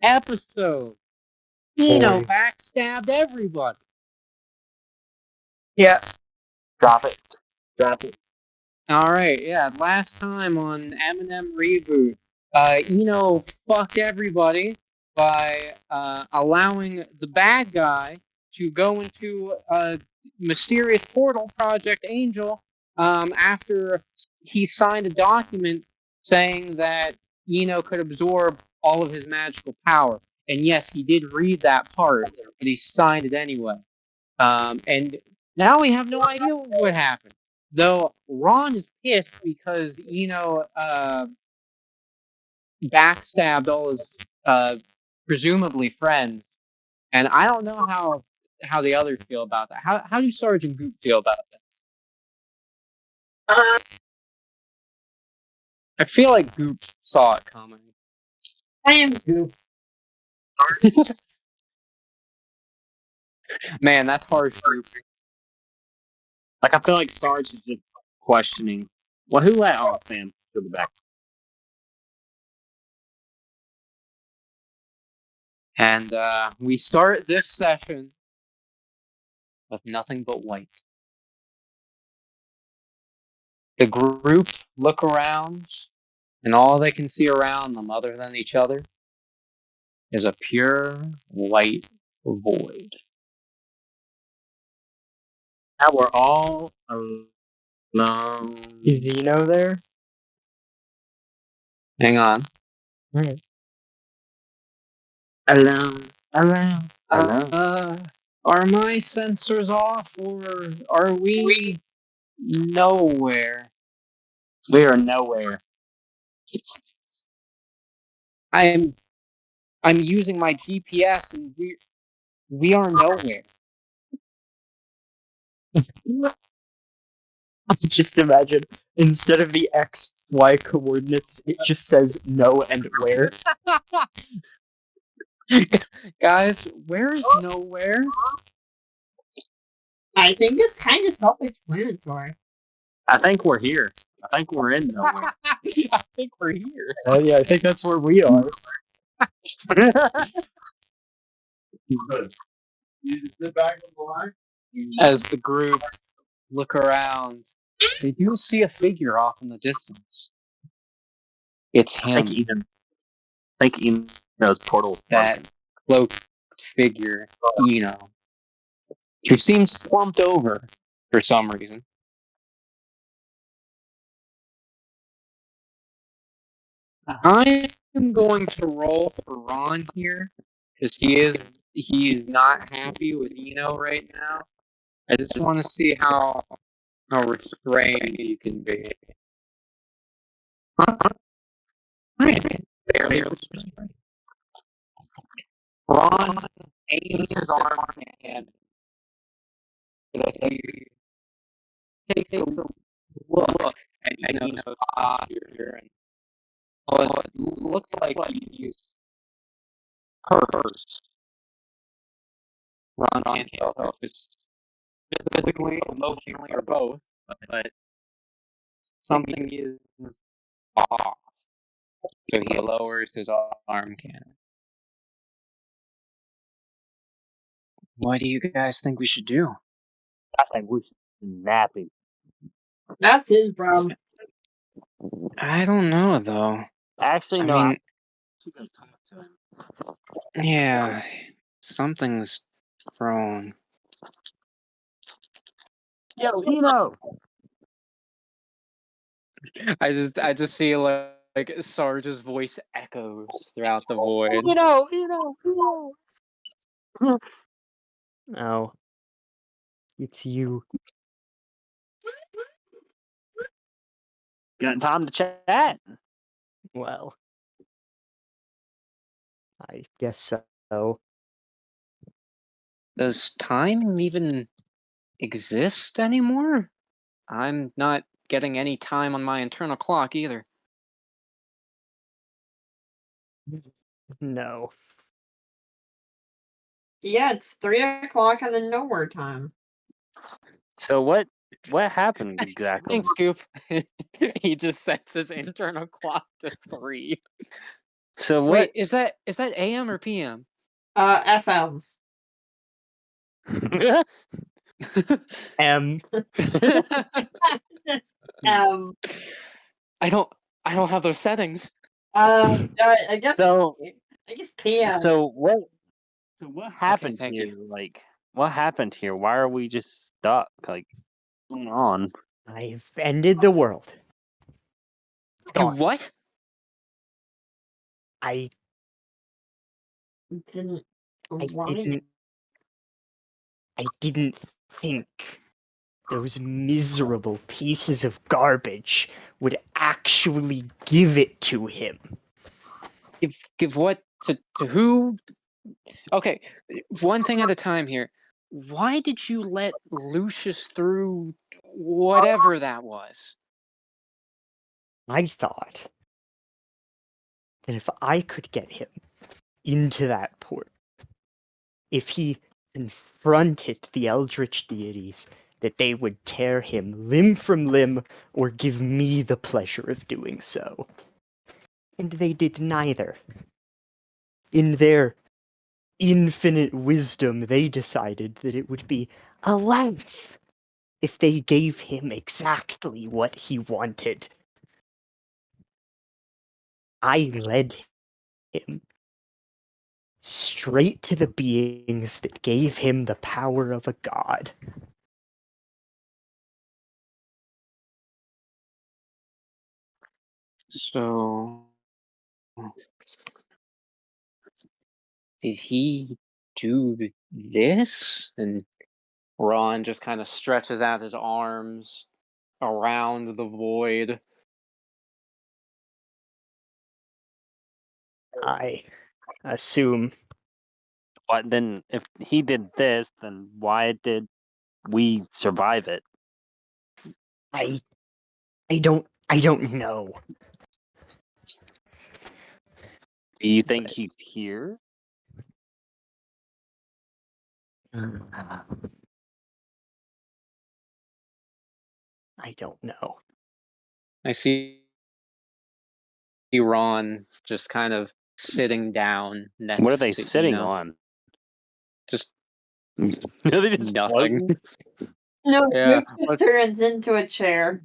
episode. Backstabbed everybody. Yeah. Drop it. Drop it. Alright, yeah, last time on M&M Reboot, fucked everybody by allowing the bad guy to go into a mysterious portal, Project Angel, after he signed a document saying that could absorb all of his magical power. And yes, he did read that part, but he signed it anyway. And now we have no idea what happened. Though Ron is pissed because, backstabbed all his presumably friends. And I don't know how the others feel about that. How do Sergeant Goop feel about that? I feel like Goop saw it coming. I am Goop. Man, that's harsh, Goop. Like, I feel like Sarge is just questioning. Well, who let Sam to the back? And we start this session with nothing but white. The group look around, and all they can see around them, other than each other, is a pure white void. Now we're all alone. Is Zeno there? Hang on. Alright. Alone. Are my sensors off, or are we nowhere? We are nowhere. I'm using my GPS, and we are nowhere. Just imagine, instead of the X, Y coordinates, it just says no and where. Guys, where is nowhere? I think it's kind of self-explanatory. I think we're here. I think we're in nowhere. I think we're here. Yeah, I think that's where we are. As the group look around, they do see a figure off in the distance. It's him. I think Eno knows portal. That cloaked figure, Eno, who seems slumped over for some reason. I am going to roll for Ron here, because he is not happy with Eno right now. I just want to see how restrained you can be. Barely restrained. Ron aims his arm and takes a look at Eno's posture, and it looks like he's hurt. Ron can't tell if it's physically, emotionally, or both, but something is off. So he lowers his arm cannon. What do you guys think we should do? I think we should nap him. That's his problem. I don't know, though. Actually, no. I'm going to talk to him. Yeah, something's wrong. Yo, Eno! I just see like Sarge's voice echoes throughout the void. Eno! No. It's you. Got time to chat? Well, I guess so. Does time even exist anymore? I'm not getting any time on my internal clock either. No. Yeah, it's 3 o'clock and then nowhere time. So what happened exactly? Thanks, Scoop. He just sets his internal clock to 3. So what? Wait, is that AM or PM? FM. M. um. I don't have those settings. I guess. So I guess PM. so what? So what happened thank here? you. Like, what happened here? Why are we just stuck? Like, what's going on? I've ended the world. It's You gone. what? I Didn't. I Why? didn't think those miserable pieces of garbage would actually give it to him. Give what to who? Okay, one thing at a time here. Why did you let Lucius through whatever that was? I thought that if I could get him into that port, if he confronted the eldritch deities, that they would tear him limb from limb or give me the pleasure of doing so. And they did neither. In their infinite wisdom, they decided that it would be a life if they gave him exactly what he wanted. I led him straight to the beings that gave him the power of a god. So, did he do this? And Ron just kind of stretches out his arms around the void. I assume What then? If he did this, then why did we survive it? I don't know. Do you think But- he's here? I don't know. I see Ron just kind of sitting down next What are they to sitting Ina. on? Just Are they just nothing. floating? No, Yeah, Lucius turns into a chair.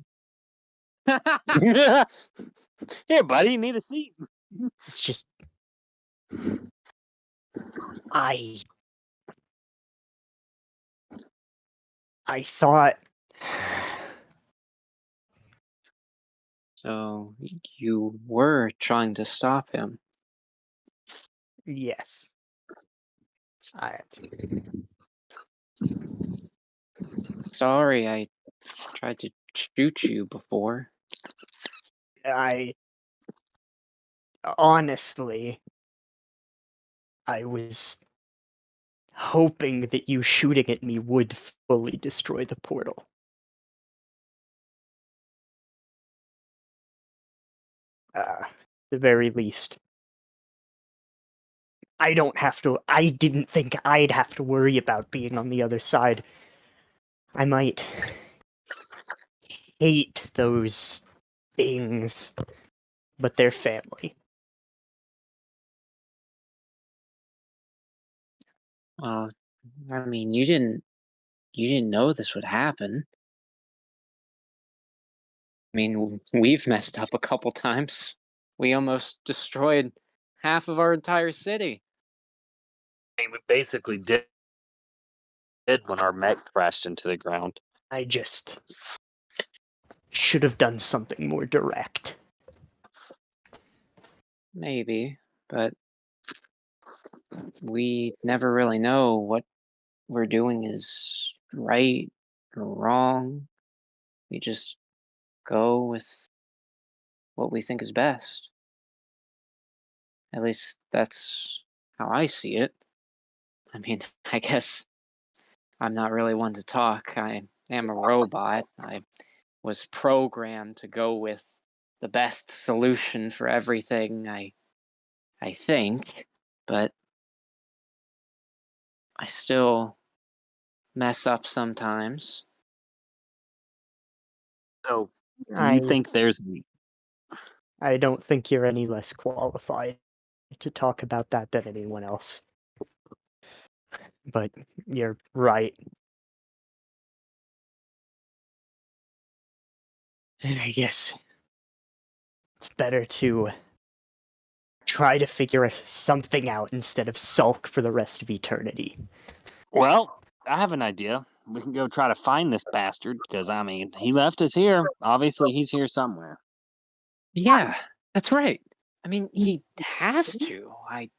Here, buddy, you need a seat. It's just I thought So you were trying to stop him. yes. Sorry, I tried to shoot you before. I honestly I was hoping that you shooting at me would fully destroy the portal. The very least. I didn't think I'd have to worry about being on the other side. I might hate those things, but they're family. I mean, you didn't know this would happen. I mean, we've messed up a couple times. We almost destroyed half of our entire city. I mean, we basically did when our mech crashed into the ground. I just should have done something more direct. Maybe, but we never really know what we're doing is right or wrong. We just go with what we think is best. At least that's how I see it. I mean, I guess I'm not really one to talk. I am a robot. I was programmed to go with the best solution for everything, I think, but I still mess up sometimes. So, do you think there's I don't think you're any less qualified to talk about that than anyone else. But you're right. And I guess it's better to try to figure something out instead of sulk for the rest of eternity. Well, I have an idea. We can go try to find this bastard, because, I mean, he left us here. Obviously, he's here somewhere. Yeah, that's right. I mean, he has to. I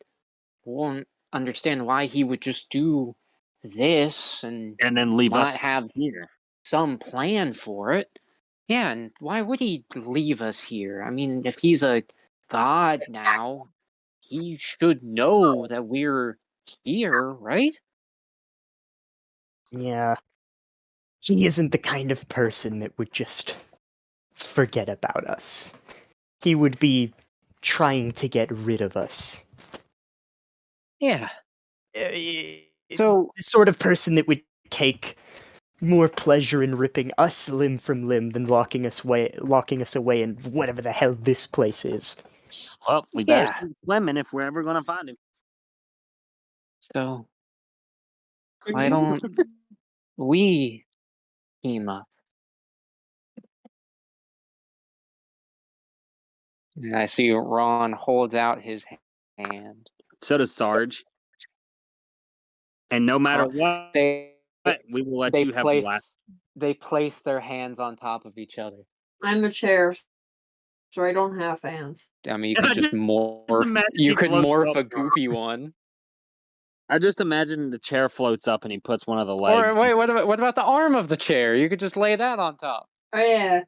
won't understand why he would just do this and And then leave not us have here. some plan for it. Yeah, and why would he leave us here? I mean, if he's a god now, he should know that we're here, right? Yeah. He isn't the kind of person that would just forget about us. He would be trying to get rid of us. Yeah. The So, sort of person that would take more pleasure in ripping us limb from limb than locking us away in whatever the hell this place is. Well, we better yeah. keep swimming if we're ever going to find him. So, why don't we team up? And I see Ron holds out his hand. So does Sarge. And no matter Well, what, we will let you have the last. They place their hands on top of each other. I'm a chair, so I don't have hands. I mean, you could just morph. imagine You he could floats morph up. a goopy one. I just imagine the chair floats up and he puts one of the Or legs. wait, what about the arm of the chair? You could just lay that on top. Oh yeah.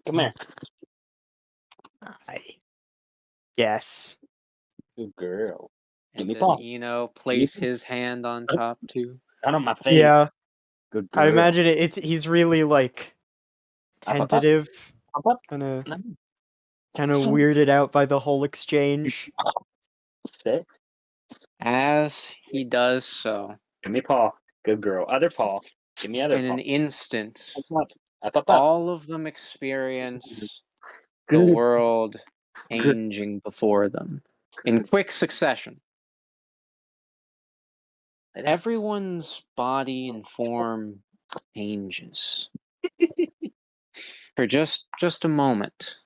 Come here. I guess. Good girl. Give And me does paw. Eno place his hand on top too? Not on my face. Yeah, Good girl. I imagine he's really like Up, up, up. tentative, Up, up. kind of weirded out by the whole exchange. Sit. As he does so, Give me paw. Good girl. Other paw. Give me other in paw. an instant, Up, up, up. all of them experience the Good. world changing before them in quick succession. Everyone's body and form changes for just a moment.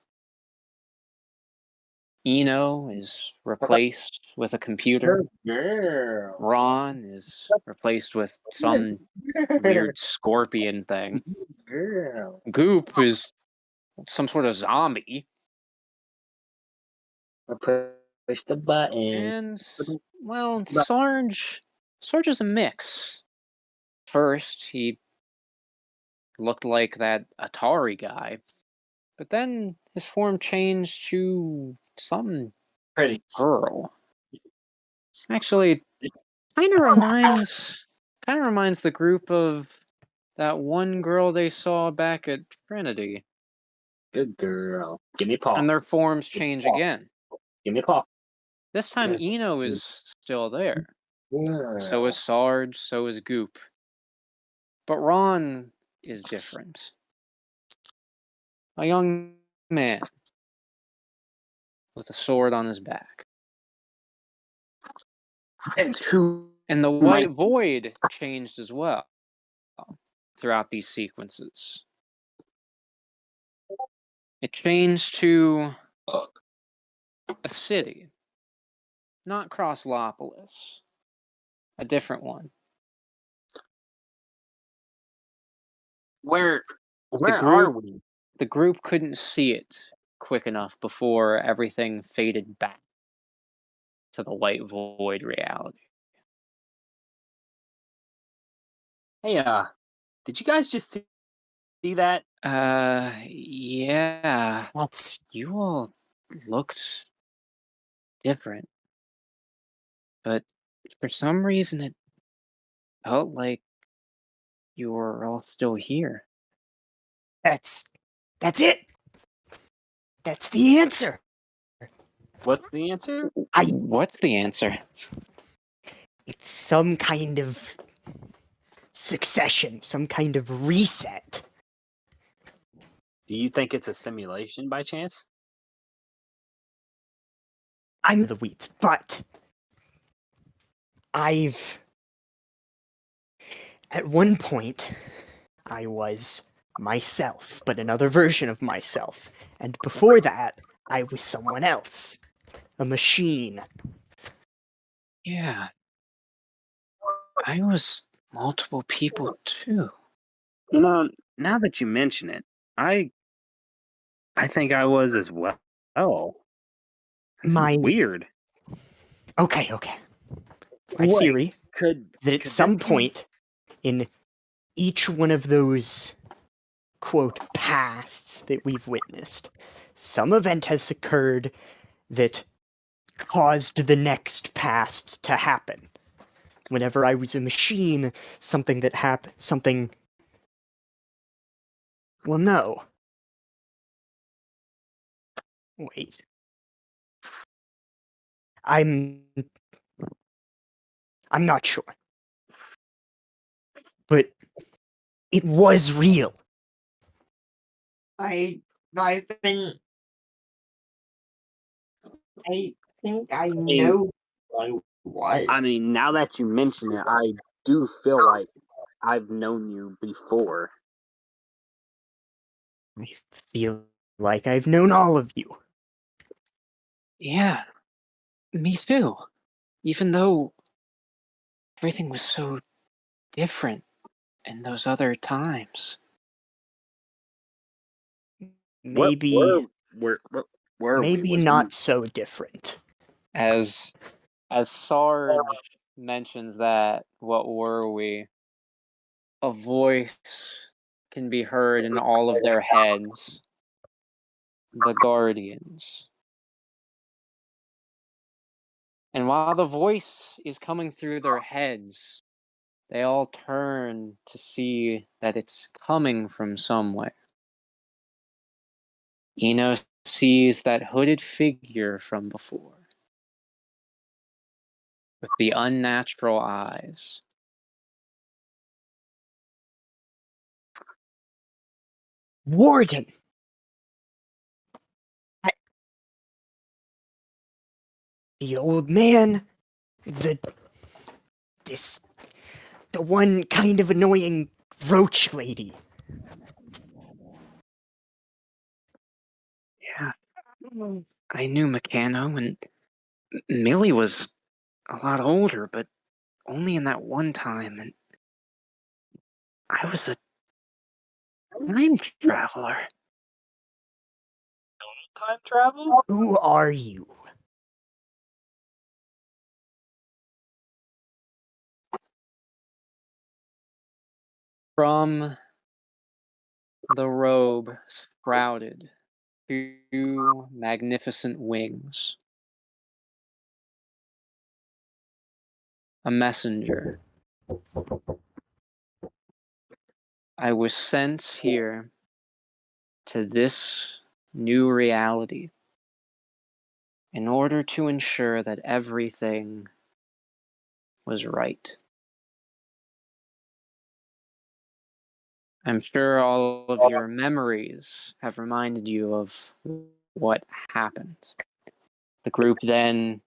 Eno is replaced with a computer. Good girl. Ron is replaced with some weird scorpion thing. Girl. Goop is some sort of zombie. I push the button. And, well, Sarge is a mix. First, he looked like that Atari guy, but then his form changed to some Pretty. girl. Actually, kind of reminds the group of that one girl they saw back at Trinity. Good girl. Give me paw. And their forms change again. Give me paw. This time Good. Eno is still there. Girl. So is Sarge, so is Goop. But Ron is different. A young man with a sword on his back. And who? And the white void changed as well throughout these sequences. It changed to a city, not Crosslopolis, a different one. Where are we? The group couldn't see it quick enough before everything faded back to the white void reality. Hey, did you guys just see that? Yeah. That's You all looked different. But for some reason it felt like you were all still here. that's it. That's the answer. What's the answer? What's the answer? It's some kind of succession, some kind of reset. Do you think it's a simulation by chance? I'm the weeds, but at one point, I was myself, but another version of myself. And before that, I was someone else. A machine. Yeah. I was multiple people too. You know, now that you mention it, I think I was as well. Oh, this is weird. Okay. My Wait, theory could that at could some this be- point in each one of those, quote, pasts that we've witnessed, some event has occurred that caused the next past to happen. Whenever I was a machine, something that something. Well, no. Wait. I'm not sure. But it was real. I've been. I think I know what it was. I mean, now that you mention it, I do feel like I've known you before. I feel like I've known all of you. Yeah. Me too. Even though everything was so different in those other times. Maybe Where were we? maybe Was not so different. As Sarge mentions that, what were we? A voice can be heard in all of their heads. The Guardians. And while the voice is coming through their heads, they all turn to see that it's coming from somewhere. Eno sees that hooded figure from before, with the unnatural eyes. Warden! The old man, the one kind of annoying roach lady. Yeah. I knew Meccano, and Millie was a lot older, but only in that one time, and I was a time traveler. time travel? Who are you? From the robe sprouted two magnificent wings. A messenger. I was sent here to this new reality in order to ensure that everything was right. I'm sure all of your memories have reminded you of what happened. The group then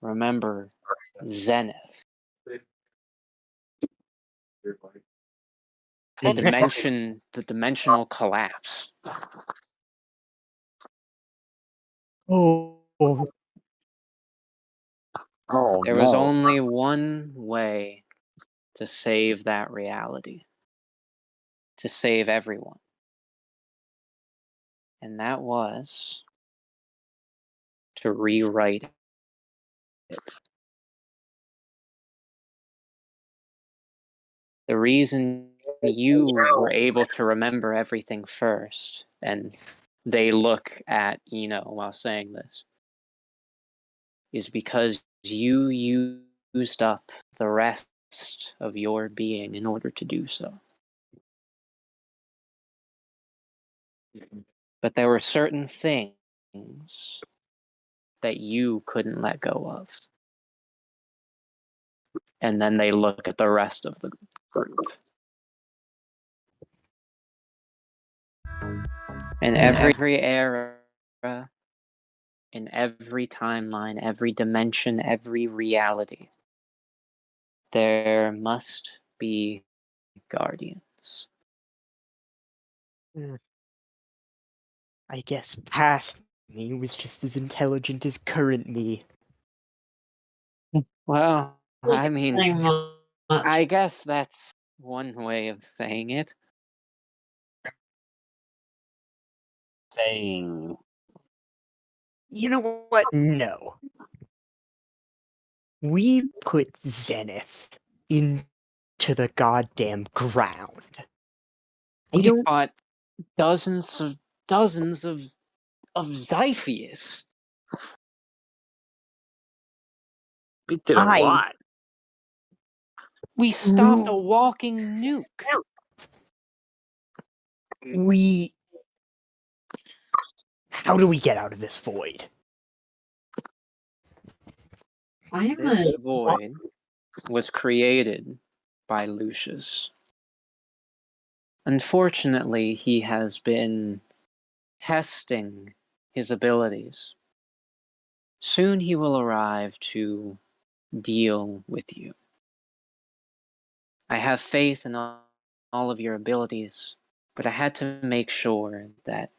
remember Zenith. The dimensional collapse. Oh, Oh There was only one way to save that reality, to save everyone. And that was to rewrite it. The reason you were able to remember everything first, and they look at Eno while saying this, is because you used up the rest of your being in order to do so. But there were certain things that you couldn't let go of. And then they look at the rest of the group. In every era, in every timeline, every dimension, every reality, there must be guardians. I guess past me was just as intelligent as current me. Well, I mean, Saying much. I guess that's one way of saying it. Saying You know what? No. We put Zenith into the goddamn ground. I We don't. fought dozens of Xiphias. we did a I- lot. We stopped a walking nuke. We. How do we get out of this void? I am This a void was created by Lucius. Unfortunately, he has been testing his abilities. Soon he will arrive to deal with you. I have faith in all of your abilities, but I had to make sure that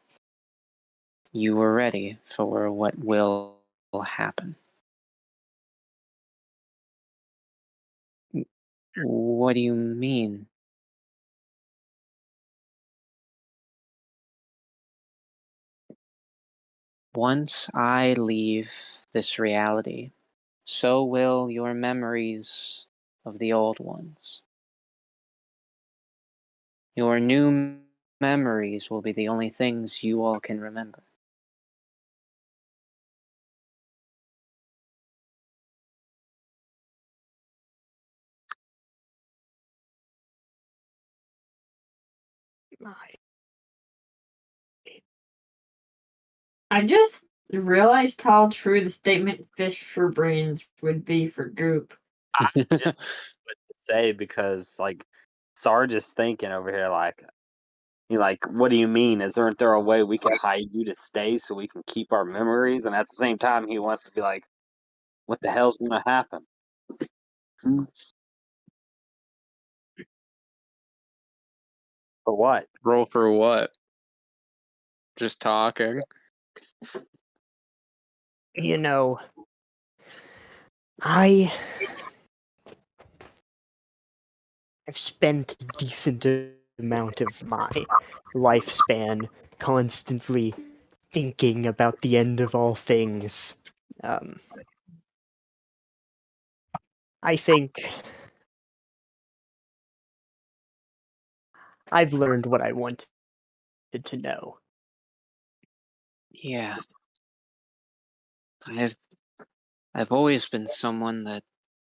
you were ready for what will happen. What do you mean? Once I leave this reality, so will your memories of the old ones. Your new memories will be the only things you all can remember. I just realized how true the statement "fish for brains" would be for Goop. I just what to say because like Sarge is thinking over here like what do you mean? Isn't there a way we can hide you to stay so we can keep our memories? And at the same time he wants to be like, what the hell's gonna happen? For what? Roll for what? Just talking. You know, I've spent a decent amount of my lifespan constantly thinking about the end of all things. I think I've learned what I wanted to know. Yeah. I've always been someone that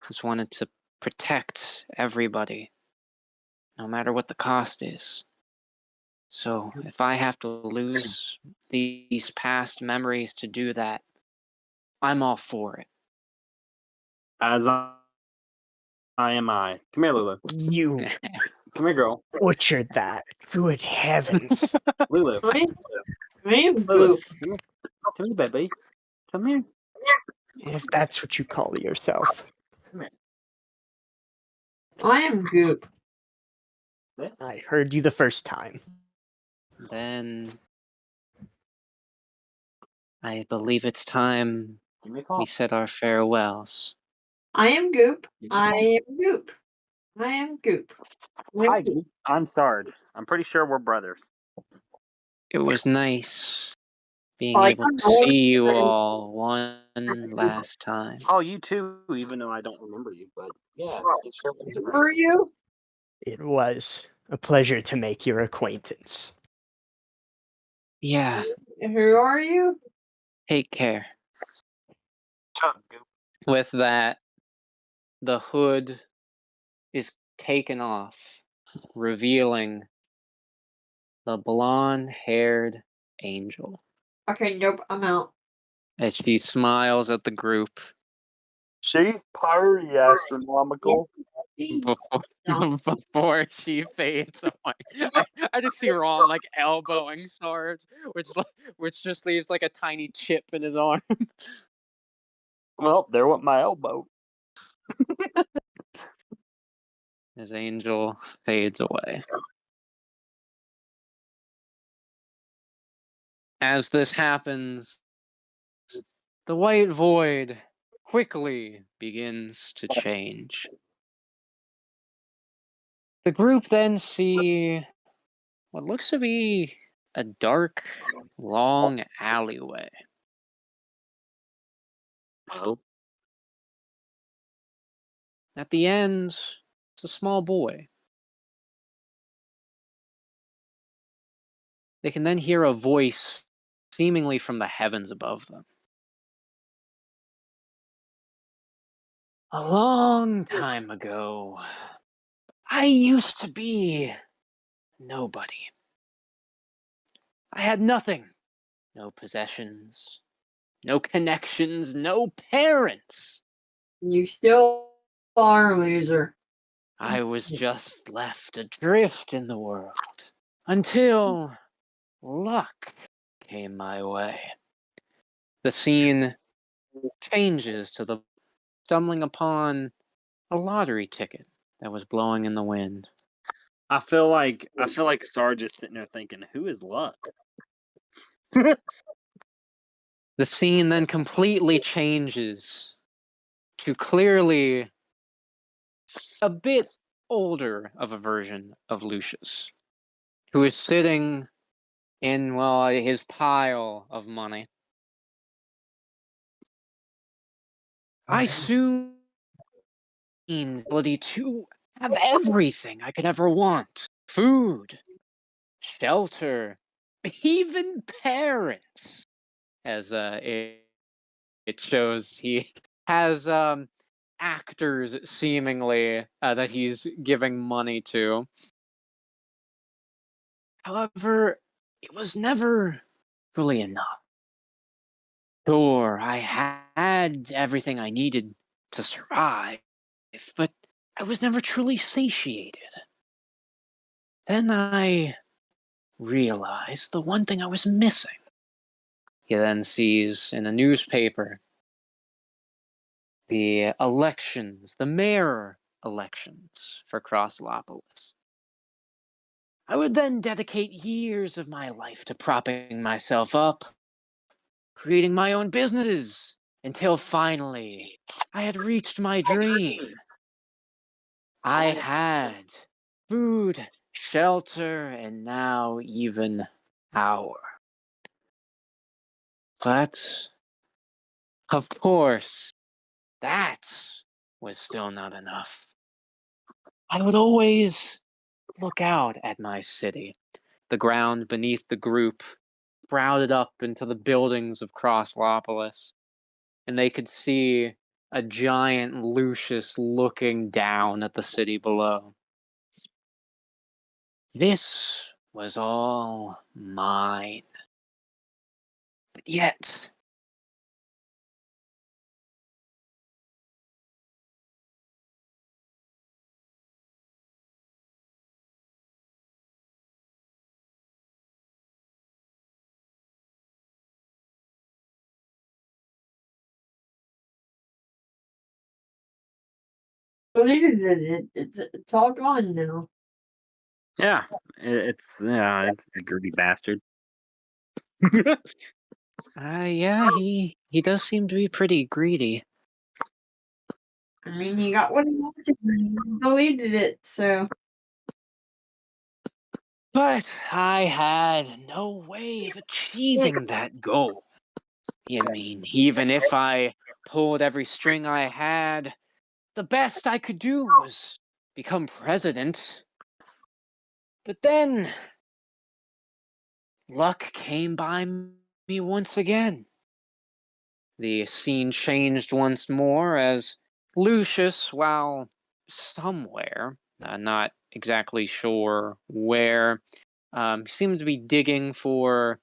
has wanted to protect everybody, no matter what the cost is. So if I have to lose these past memories to do that, I'm all for it. As I am I. Come here, Lulu. You Come here, girl. butchered that. Good heavens. Lulu. I am Lulu. Goop. Come here, baby. Come here. If that's what you call yourself. Come here. I am Goop. I heard you the first time. Then I believe it's time Give me a call. we said our farewells. I am Goop. I am Goop. I am Goop. Hi, Goop. I'm Sarge. I'm pretty sure we're brothers. It was nice being I able to don't know. see you all one last time. Oh, you too, even though I don't remember you, but yeah, it sure was Who are you? It was a pleasure to make your acquaintance. Yeah, Who are you? take care. Goop. With that, the hood is taken off, revealing the blonde-haired angel Okay, nope, I'm out. as she smiles at the group. She's party astronomical. Before she fades away. I just see Ron like elbowing Sarge, which just leaves like a tiny chip in his arm. Well, there went my elbow. His angel fades away. As this happens, the white void quickly begins to change. The group then see what looks to be a dark, long alleyway. Oh, At the end, it's a small boy. They can then hear a voice seemingly from the heavens above them. A long time ago, I used to be nobody. I had nothing. No possessions, no connections, no parents. You still are a loser. I was just left adrift in the world until luck came my way. The scene changes to the stumbling upon a lottery ticket that was blowing in the wind. I feel like Sarge is sitting there thinking, "Who is Luck?" The scene then completely changes to clearly a bit older of a version of Lucius, who is sitting in, well, his pile of money. I soon gained the ability to have everything I could ever want. Food, shelter, even parents. As it shows he has actors seemingly that he's giving money to. However, it was never really enough. Sure, I had everything I needed to survive, but I was never truly satiated. Then I realized the one thing I was missing. He then sees in a newspaper the elections, the mayor elections for Crosslopolis. I would then dedicate years of my life to propping myself up, creating my own businesses, until finally I had reached my dream. I had food, shelter, and now even power. But, of course, that was still not enough. I would always look out at my city, the ground beneath the group, crowded up into the buildings of Crosslopolis, and they could see a giant Lucius looking down at the city below. This was all mine. But yet, It's all gone now. Yeah, it's the greedy bastard. yeah, he does seem to be pretty greedy. I mean, he got what he wanted and he deleted it, so. But I had no way of achieving that goal. You mean, even if I pulled every string I had, the best I could do was become president. But then, luck came by me once again. The scene changed once more as Lucius, while somewhere, not exactly sure where, seemed to be digging for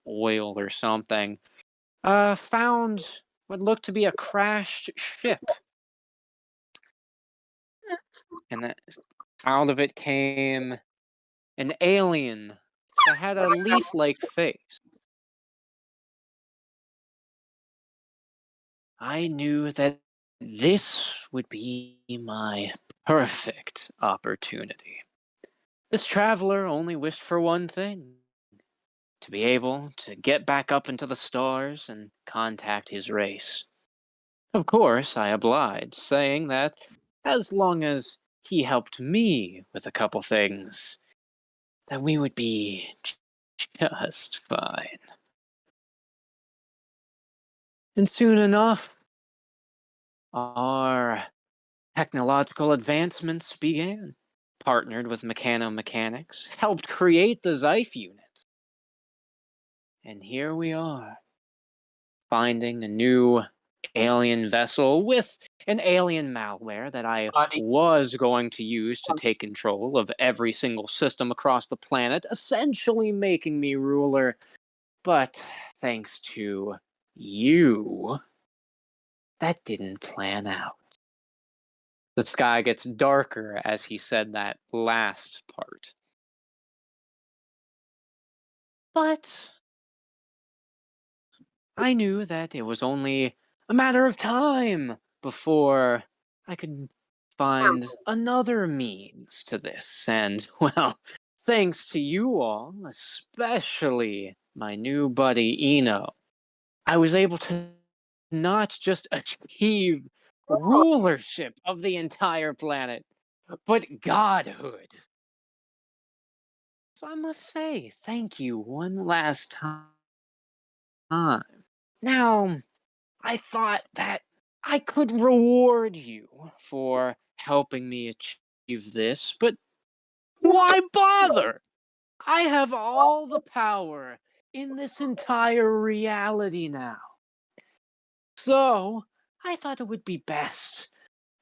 oil or something, found what looked to be a crashed ship. and out of it came an alien that had a leaf-like face. I knew that this would be my perfect opportunity. This traveler only wished for one thing: to be able to get back up into the stars and contact his race. Of course, I obliged, saying that as long as he helped me with a couple things, that we would be just fine. And soon enough, our technological advancements began. Partnered with mechanomechanics, helped create the Zyph units. And here we are, finding a new alien vessel with an alien malware that I was going to use to take control of every single system across the planet, essentially making me ruler. But thanks to you, that didn't plan out. The sky gets darker as he said that last part. But I knew that it was only a matter of time before I could find another means to this. And, well, thanks to you all, especially my new buddy Eno, I was able to not just achieve rulership of the entire planet, but godhood. So I must say thank you one last time. Now, I thought that I could reward you for helping me achieve this, but why bother? I have all the power in this entire reality now. So, I thought it would be best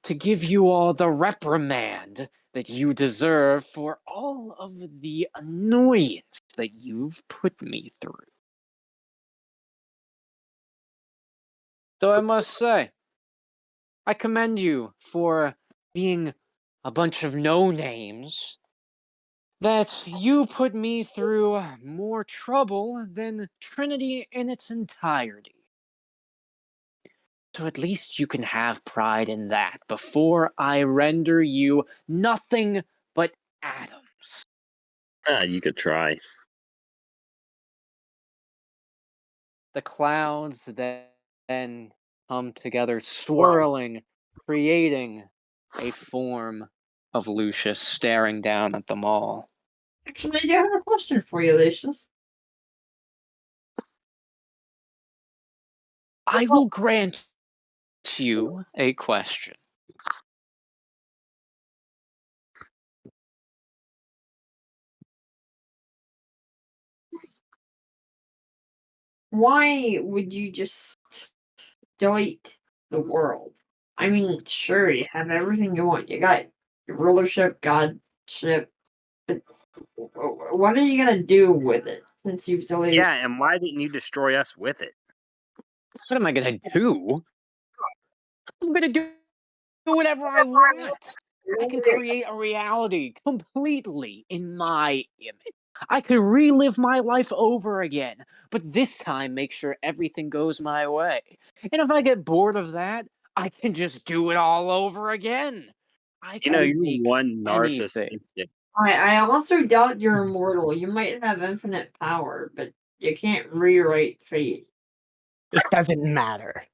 to give you all the reprimand that you deserve for all of the annoyance that you've put me through. Though I must say, I commend you for being a bunch of no-names, that you put me through more trouble than Trinity in its entirety. So at least you can have pride in that before I render you nothing but atoms. You could try. The clouds then come together, swirling, creating a form of Lucius staring down at them all. Actually, I do have a question for you, Lucius. I will grant you a question. Why would you just delete the world? I mean, sure, you have everything you want. You got your rulership, godship, but what are you gonna do with it since you've deleted? Yeah, and why didn't you destroy us with it? What am I gonna do? I'm gonna do whatever I want. I can create a reality completely in my image. I could relive my life over again, but this time make sure everything goes my way. And if I get bored of that, I can just do it all over again. I You know, can you're make one anything. narcissistic. I also doubt you're immortal. You might have infinite power, but you can't rewrite fate. It doesn't matter.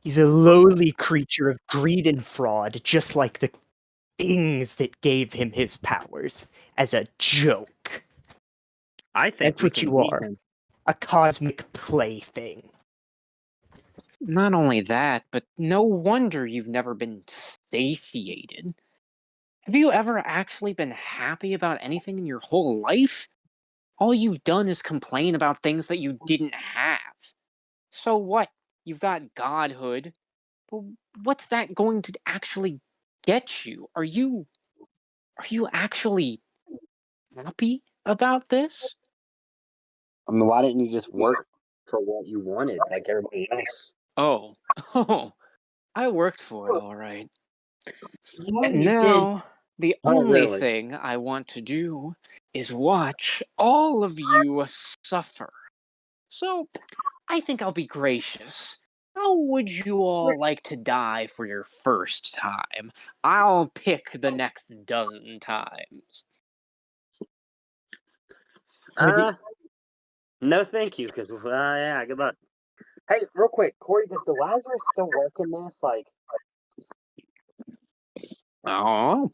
He's a lowly creature of greed and fraud, just like the things that gave him his powers, as a joke. I think That's we what can you beat are. him. A cosmic plaything. Not only that, but no wonder you've never been satiated. Have you ever actually been happy about anything in your whole life? All you've done is complain about things that you didn't have. So what? You've got godhood, but what's that going to actually get you? Are you actually happy about this? I mean, why didn't you just work for what you wanted like everybody else? Oh, oh, I worked for it all right. No, And you did. now, the Oh, only really? thing I want to do is watch all of you suffer. So, I think I'll be gracious. How would you all like to die for your first time? I'll pick the next dozen times. No, thank you. Because yeah, good luck. Hey, real quick, Corey, does the Lazarus still work in this? Like, Oh,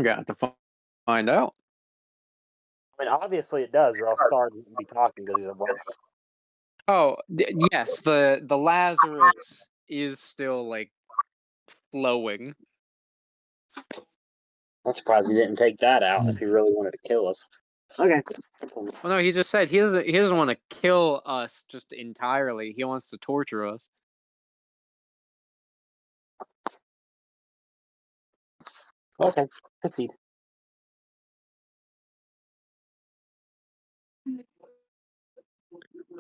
got to find out. I mean, obviously it does, or else Sarge wouldn't be talking because he's a wolf. Oh, yes, the Lazarus is still like flowing. I'm surprised he didn't take that out if he really wanted to kill us. Okay. Well, no, he just said he doesn't want to kill us just entirely. He wants to torture us. Okay, proceed.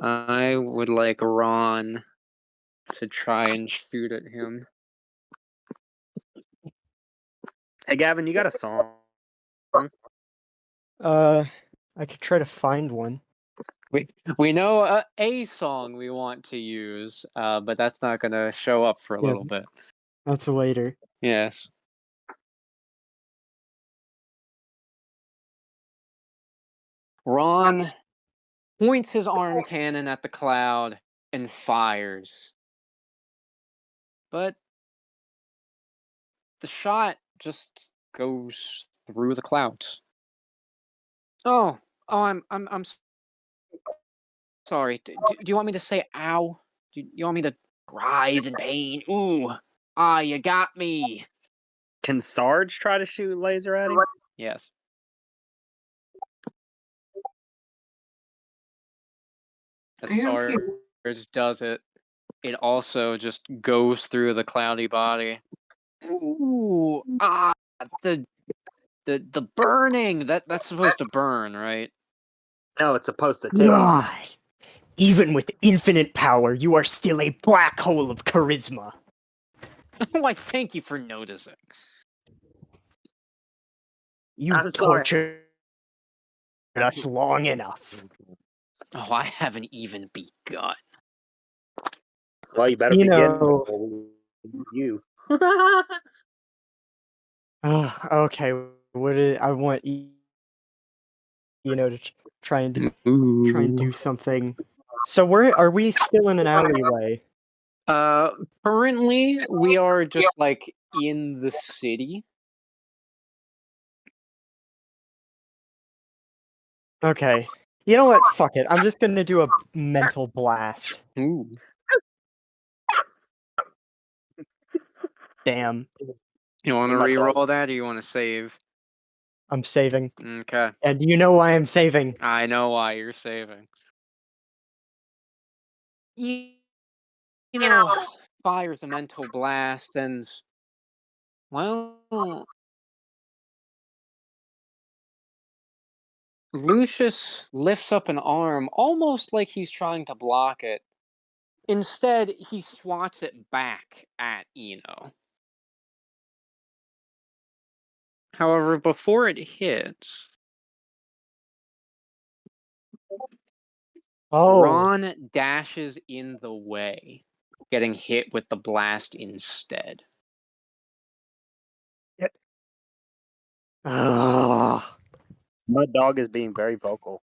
I would like Ron to try and shoot at him. Hey, Gavin, you got a song? I could try to find one. We know a song we want to use, but that's not going to show up for a little bit. That's later. Yes. Ron points his arm cannon at the cloud and fires. But the shot just goes through the clouds. Oh, I'm sorry. Do you want me to say ow? Do you want me to writhe in pain? Ooh, you got me. Can Sarge try to shoot laser at him? Yes. As Sarge does it, it also just goes through the cloudy body. Ooh, the burning that's supposed to burn, right? No, it's supposed to tickle. God, even with infinite power, you are still a black hole of charisma. Why, thank you for noticing. You've tortured us long enough. Oh, I haven't even begun. Well, you better begin. You. Okay. I want to try and do something. So are we still in an alleyway? Currently we are just like in the city. Okay. You know what? Fuck it. I'm just gonna do a mental blast. Ooh. Damn. You want to re-roll that, or you want to save? I'm saving. Okay. And you know why I'm saving. I know why you're saving. You know, fires a mental blast, and well, Lucius lifts up an arm, almost like he's trying to block it. Instead, he swats it back at Eno. However, before it hits, Ron dashes in the way, getting hit with the blast instead. Mud Dog is being very vocal.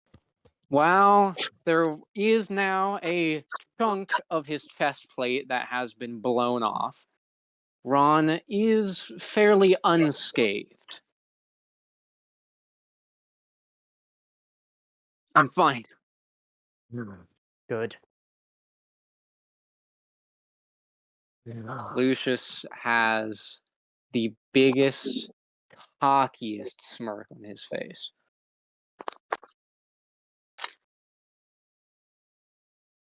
Well, there is now a chunk of his chest plate that has been blown off. Ron is fairly unscathed. I'm fine. Good. Lucius has the biggest, cockiest smirk on his face.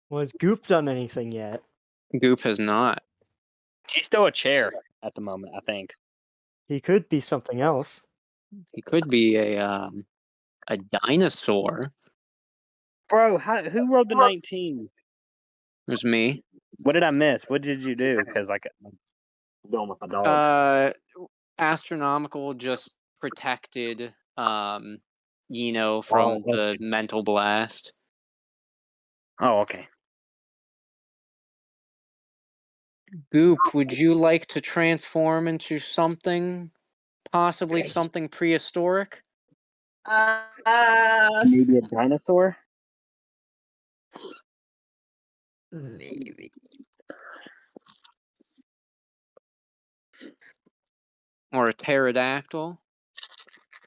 Well, has Goop done anything yet? Goop has not. He's still a chair at the moment, I think. He could be something else. He could be a dinosaur. Bro, who rolled the 19? It was me. What did I miss? What did you do? Because Going with my dog. Astronomical just protected, from okay. the mental blast. Oh, okay. Goop, would you like to transform into something, possibly something prehistoric? Maybe a dinosaur. Maybe. Or a pterodactyl?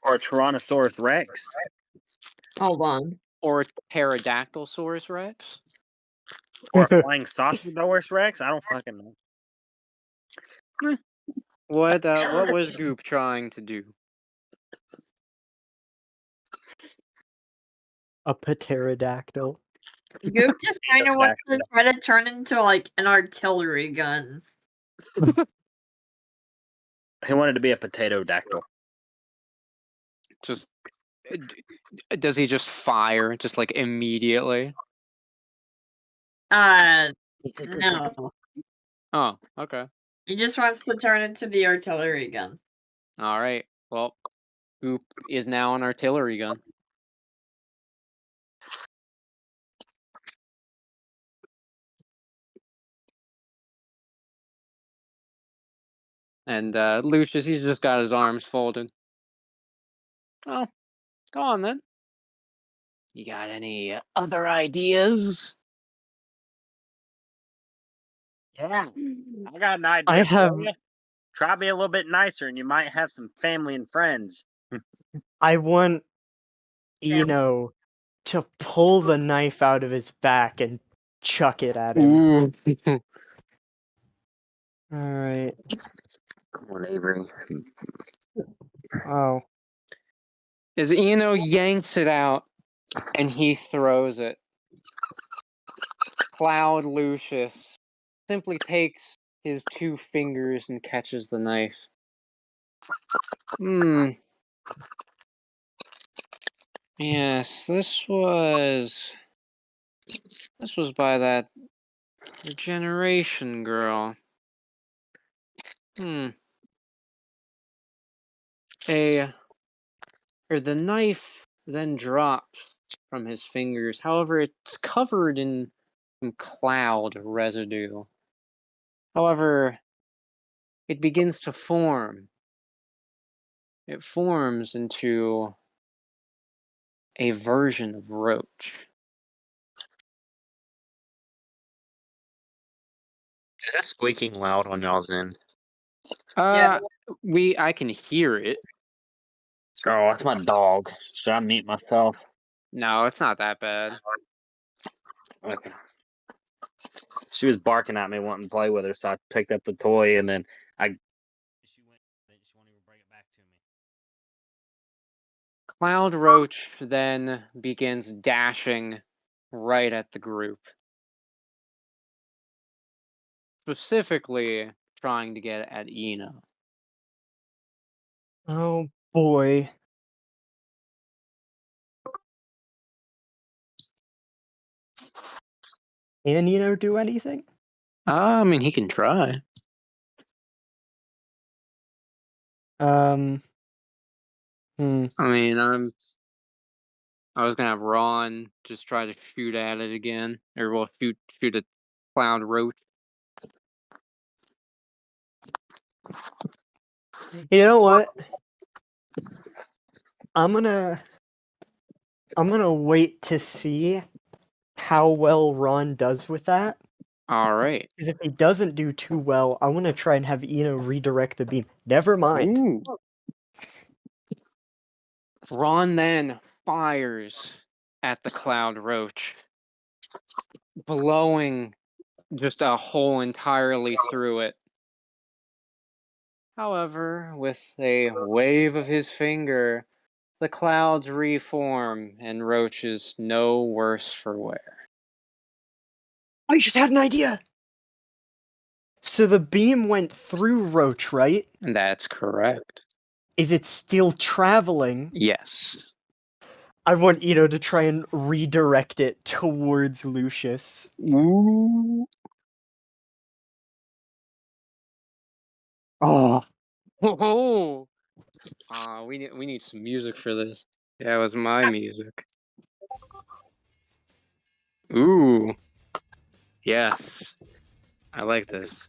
Or a Tyrannosaurus Rex. Hold on. Or a pterodactylsaurus rex? Or a flying saucerosaurus Rex. I don't fucking know. What was Goop trying to do? A pterodactyl. Goop just kind of wants to try to turn into like an artillery gun. He wanted to be a potato dactyl. Just does he just fire just like immediately? No. Oh, okay. He just wants to turn into the artillery gun. All right. Well, Goop is now an artillery gun. And Lucius, he's just got his arms folded. Oh, go on then. You got any other ideas? Yeah, I got an idea. I have. for you. Try to be a little bit nicer, and you might have some family and friends. I want Eno to pull the knife out of his back and chuck it at him. Ooh. Alright. Come on, Avery. Oh. As Eno yanks it out and he throws it, Cloud Lucius simply takes his 2 fingers and catches the knife. Yes, this was by that regeneration girl. The knife then drops from his fingers. However, it's covered in some cloud residue. However, it begins to form. It forms into a version of Roach. Is that squeaking loud on y'all's end? Yeah. I can hear it. Oh, that's my dog. Should I mute myself? No, it's not that bad. Okay. She was barking at me, wanting to play with her, so I picked up the toy, and then she won't even bring it back to me. Cloud Roach then begins dashing right at the group. Specifically trying to get at Eno. Oh boy. Can Eno do anything? I mean, he can try. Hmm. I mean, I was gonna have Ron just try to shoot at it again, or well, shoot a Cloud Roach. You know what? I'm gonna wait to see how well Ron does with that. All right. Because if he doesn't do too well, I want to try and have Eno redirect the beam. Never mind. Ooh. Ron then fires at the Cloud Roach, blowing just a hole entirely through it. However, with a wave of his finger, the clouds reform and Roach is no worse for wear. I just had an idea! So the beam went through Roach, right? That's correct. Is it still traveling? Yes. I want Eno to try and redirect it towards Lucius. Ooh. Oh, Oh, we need some music for this. Yeah, it was my music. Ooh, yes, I like this.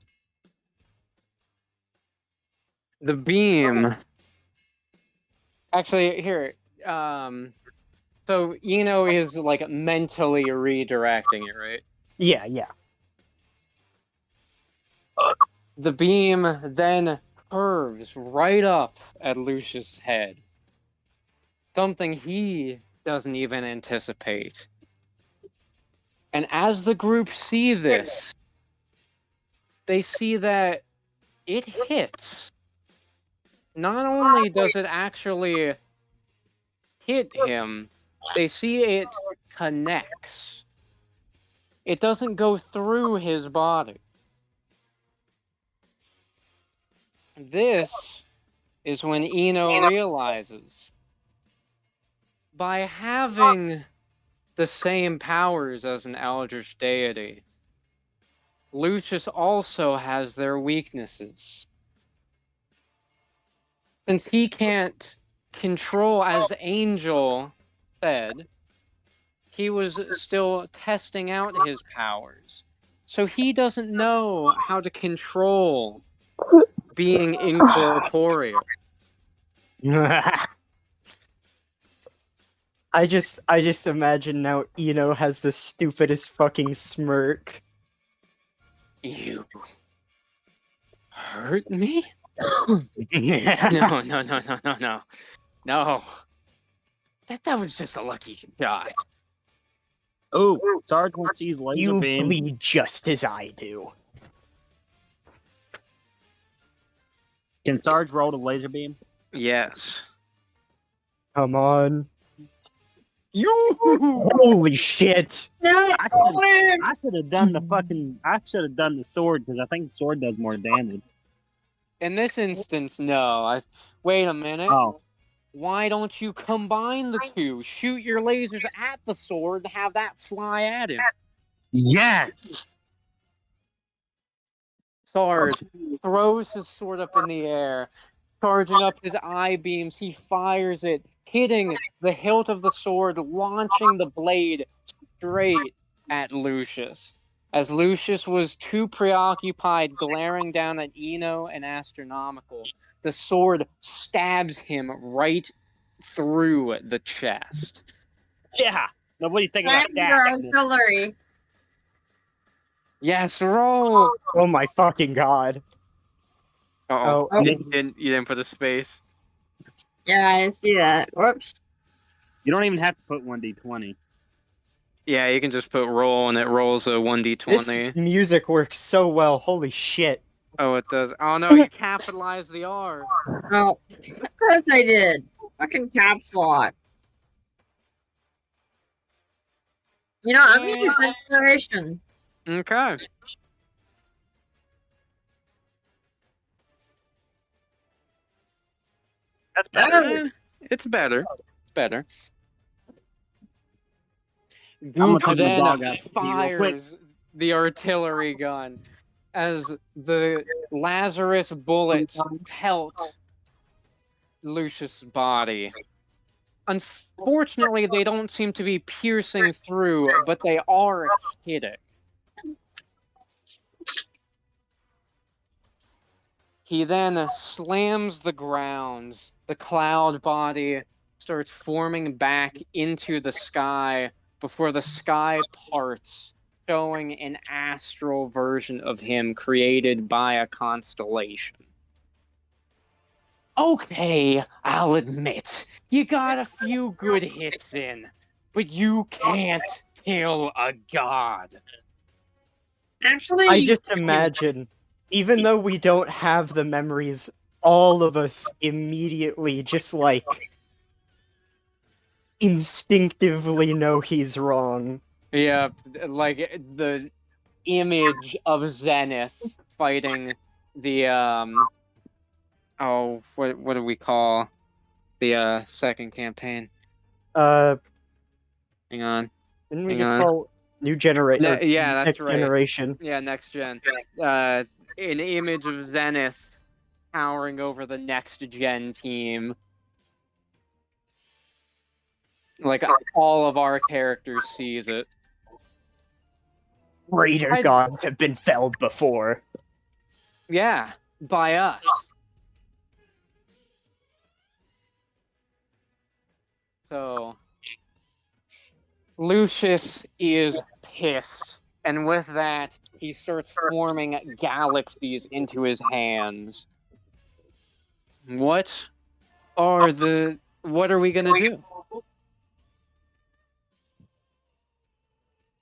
The beam. Actually, here. So Eno is like mentally redirecting it, right? yeah, yeah. The beam then curves right up at Lucius' head. Something he doesn't even anticipate. And as the group see this, they see that it hits. Not only does it actually hit him, they see it connects. It doesn't go through his body. This is when Eno realizes by having the same powers as an eldritch deity, Lucius also has their weaknesses. Since he can't control, as Angel said, he was still testing out his powers. So he doesn't know how to control being incorporeal. I just imagine now Eno has the stupidest fucking smirk. You hurt me? No. No. That was just a lucky shot. Oh, Sarge wants to use laser You beam. bleed just as I do. Can Sarge roll the laser beam? Yes. Come on. You holy shit! No, I should have done the fucking. I should have done the sword because I think the sword does more damage. In this instance, no. Wait a minute. Oh, Why don't you combine the two? Shoot your lasers at the sword and have that fly at him. yes. Sarge throws his sword up in the air, charging up his eye beams. He fires it, hitting the hilt of the sword, launching the blade straight at Lucius. As Lucius was too preoccupied glaring down at Eno and Astronomical, the sword stabs him right through the chest. Yeah. Nobody think time about that. for artillery. Yes, roll. Oh my fucking god. Uh-oh. Oh. You didn't put a space. Yeah, I see that. Whoops. You don't even have to put 1d20. Yeah, you can just put roll and it rolls a 1d20. This music works so well, holy shit. Oh, it does. Oh no, you capitalized the R. Well, of course I did. Fucking caps lock. You know, I'm gonna use inspiration. Okay. That's better. It's better. It's better. gonna Gook take my dog then out to pee real quick. fires the artillery gun as the Lazarus bullets pelt Lucius' body. Unfortunately, they don't seem to be piercing through, but they are hitting. He then slams the ground. The cloud body starts forming back into the sky before the sky parts, showing an astral version of him created by a constellation. Okay, I'll admit, you got a few good hits in, but you can't kill a god. Actually, I just imagine, even though we don't have the memories, all of us immediately just like instinctively know he's wrong. Yeah, like the image of Zenith fighting the what do we call the second campaign? Didn't Hang on. we Hang just on. call new generation? Yeah, that's next right. generation. Yeah, next gen. An image of Zenith towering over the next gen team. Like all of our characters sees it. Greater gods have been felled before. Yeah, by us. So Lucius is pissed, and with that, he starts forming galaxies into his hands. What are we gonna do?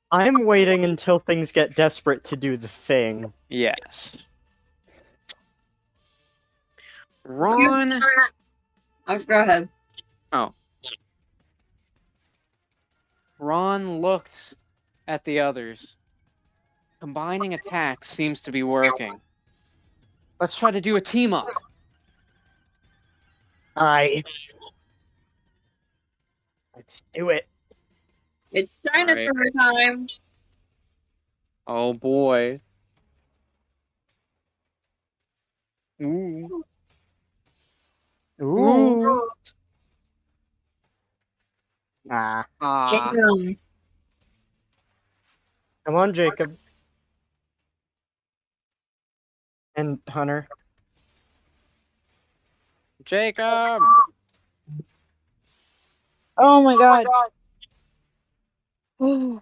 I'm waiting until things get desperate to do the thing. Yes. Ron. Oh, go ahead. Oh. Ron looked at the others. Combining attacks seems to be working. Let's try to do a team up. Let's do it. It's dinosaur time. Oh boy. Ooh. Ooh. Ah. Damn. Come on, Jacob. And Hunter. Jacob! Oh my god. I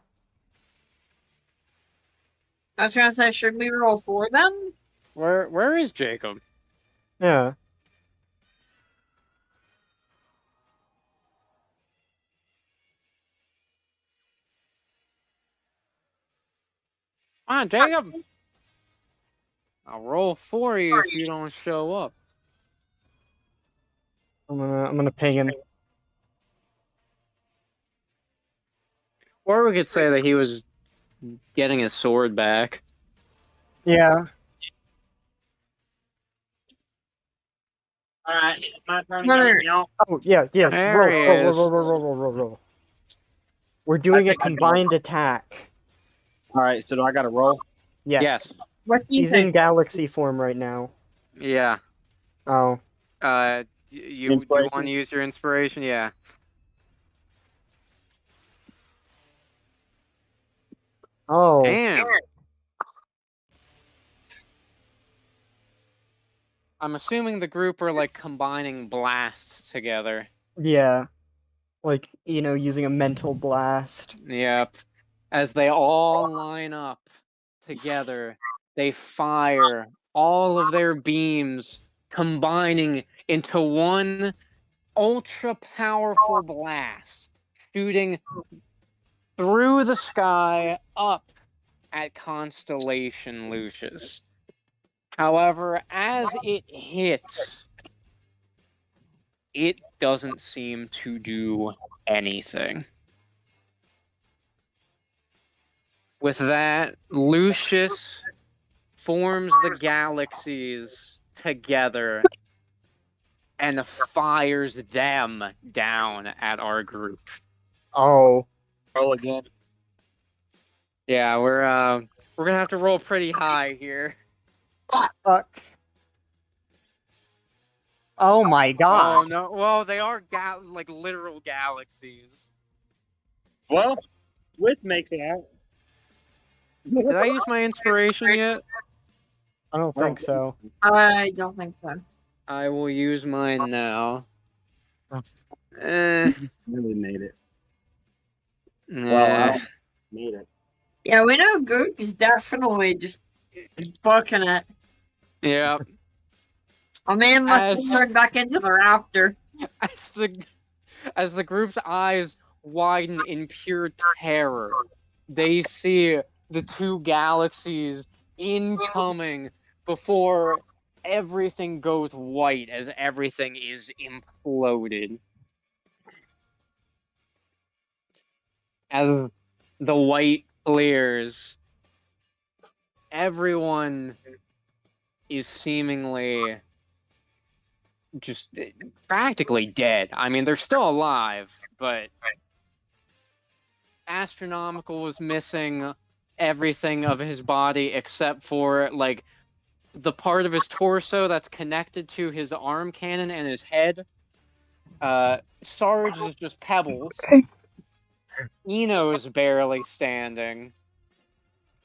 was gonna say, should we roll for them? Where is Jacob? Yeah. Come on, Jacob! I'll roll for you if you don't show up. I'm gonna ping him. Or we could say that he was getting his sword back. Yeah. Alright, my turn Hunter. again, y'all. Oh, yeah. There he is. Roll. We're doing a combined attack. Alright, so do I gotta roll? Yes. What do you He's in think? galaxy form right now. Yeah. Oh. Do you Inspiration? want to use your inspiration? Yeah. Oh. Damn. I'm assuming the group are like combining blasts together. Yeah. Like, using a mental blast. Yep. As they all line up together, they fire all of their beams, combining into one ultra powerful blast, shooting through the sky up at Constellation Lucius. However, as it hits, it doesn't seem to do anything. With that, Lucius forms the galaxies together and fires them down at our group. Oh. Roll again. Yeah, we're gonna have to roll pretty high here. Fuck. Oh my god. Oh no! Well, they are like literal galaxies. Well, Swift makes it out. Did I use my inspiration yet? I don't think so. I don't think so. I will use mine now. Oh. Really made it. Well, Made it. Yeah, we know Goop is definitely just booking it. yeah. A man must As- have turned back into the raptor. As the group's eyes widen in pure terror, they see the two galaxies incoming before everything goes white as everything is imploded. As the white clears, everyone is seemingly just practically dead. I mean, they're still alive, but Astronomical was missing everything of his body except for like the part of his torso that's connected to his arm cannon and his head. Sarge is just pebbles. Eno is barely standing.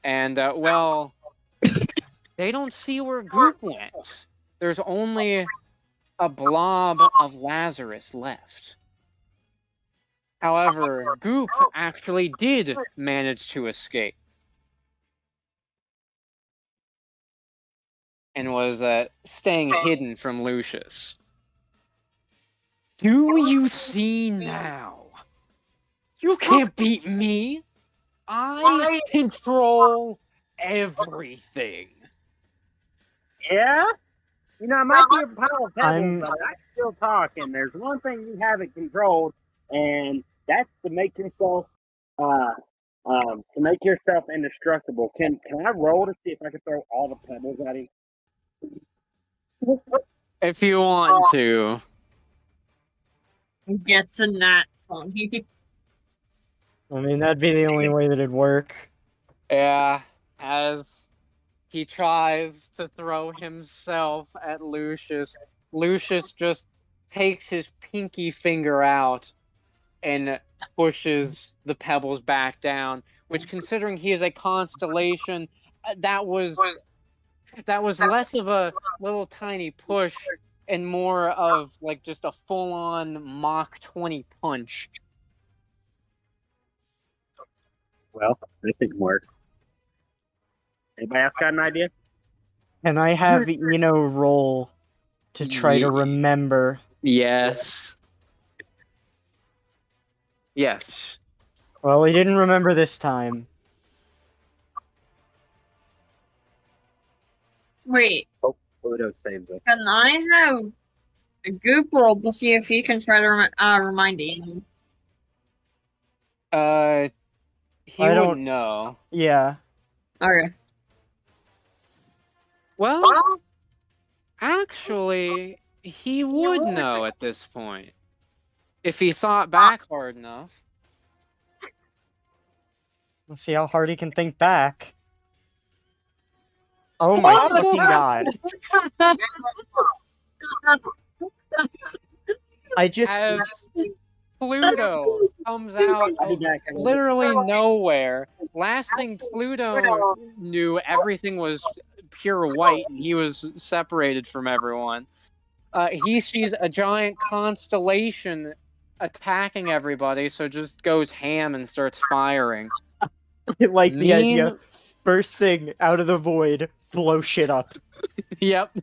And, well, they don't see where Goop went. There's only a blob of Lazarus left. However, Goop actually did manage to escape. And was staying hidden from Lucius. Do you see now? You can't beat me! I control everything. Yeah? You know, I might be a pile of I'm- pebbles, but I can still talk, and there's one thing you haven't controlled, and that's to make yourself indestructible. Can I roll to see if I can throw all the pebbles at him? If you want to. Gets a nat funny. I mean, that'd be the only way that it'd work. Yeah, as he tries to throw himself at Lucius, Lucius just takes his pinky finger out and pushes the pebbles back down, which, considering he is a constellation, that was less of a little tiny push and more of like just a full-on Mach 20 punch. Well, that didn't work. Anybody else got an idea? Can I have Eno roll to try to remember? Yes. Yes. Well, he didn't remember this time. Wait, Pluto saves us. can I have a Goop roll to see if he can try to remind Ian? He I wouldn't don't- know. Yeah. Okay. Well, actually, he would know at this point. If he thought back hard enough. Let's see how hard he can think back. Oh my fucking god. I just... As Pluto comes out I'll be of back. literally nowhere. Last thing Pluto knew, everything was pure white, and he was separated from everyone. He sees a giant constellation attacking everybody, so just goes ham and starts firing. like the idea. First thing out of the void, blow shit up. Yep.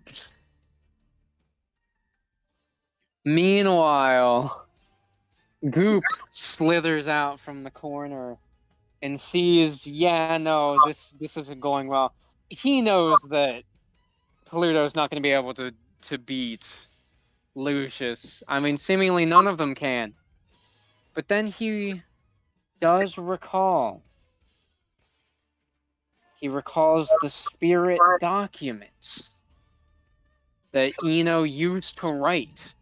Meanwhile, Goop slithers out from the corner and sees, yeah, no, this isn't going well. He knows that Pluto's not going to be able to beat Lucius. I mean, seemingly none of them can. But then he does recall. He recalls the spirit documents that Eno used to write.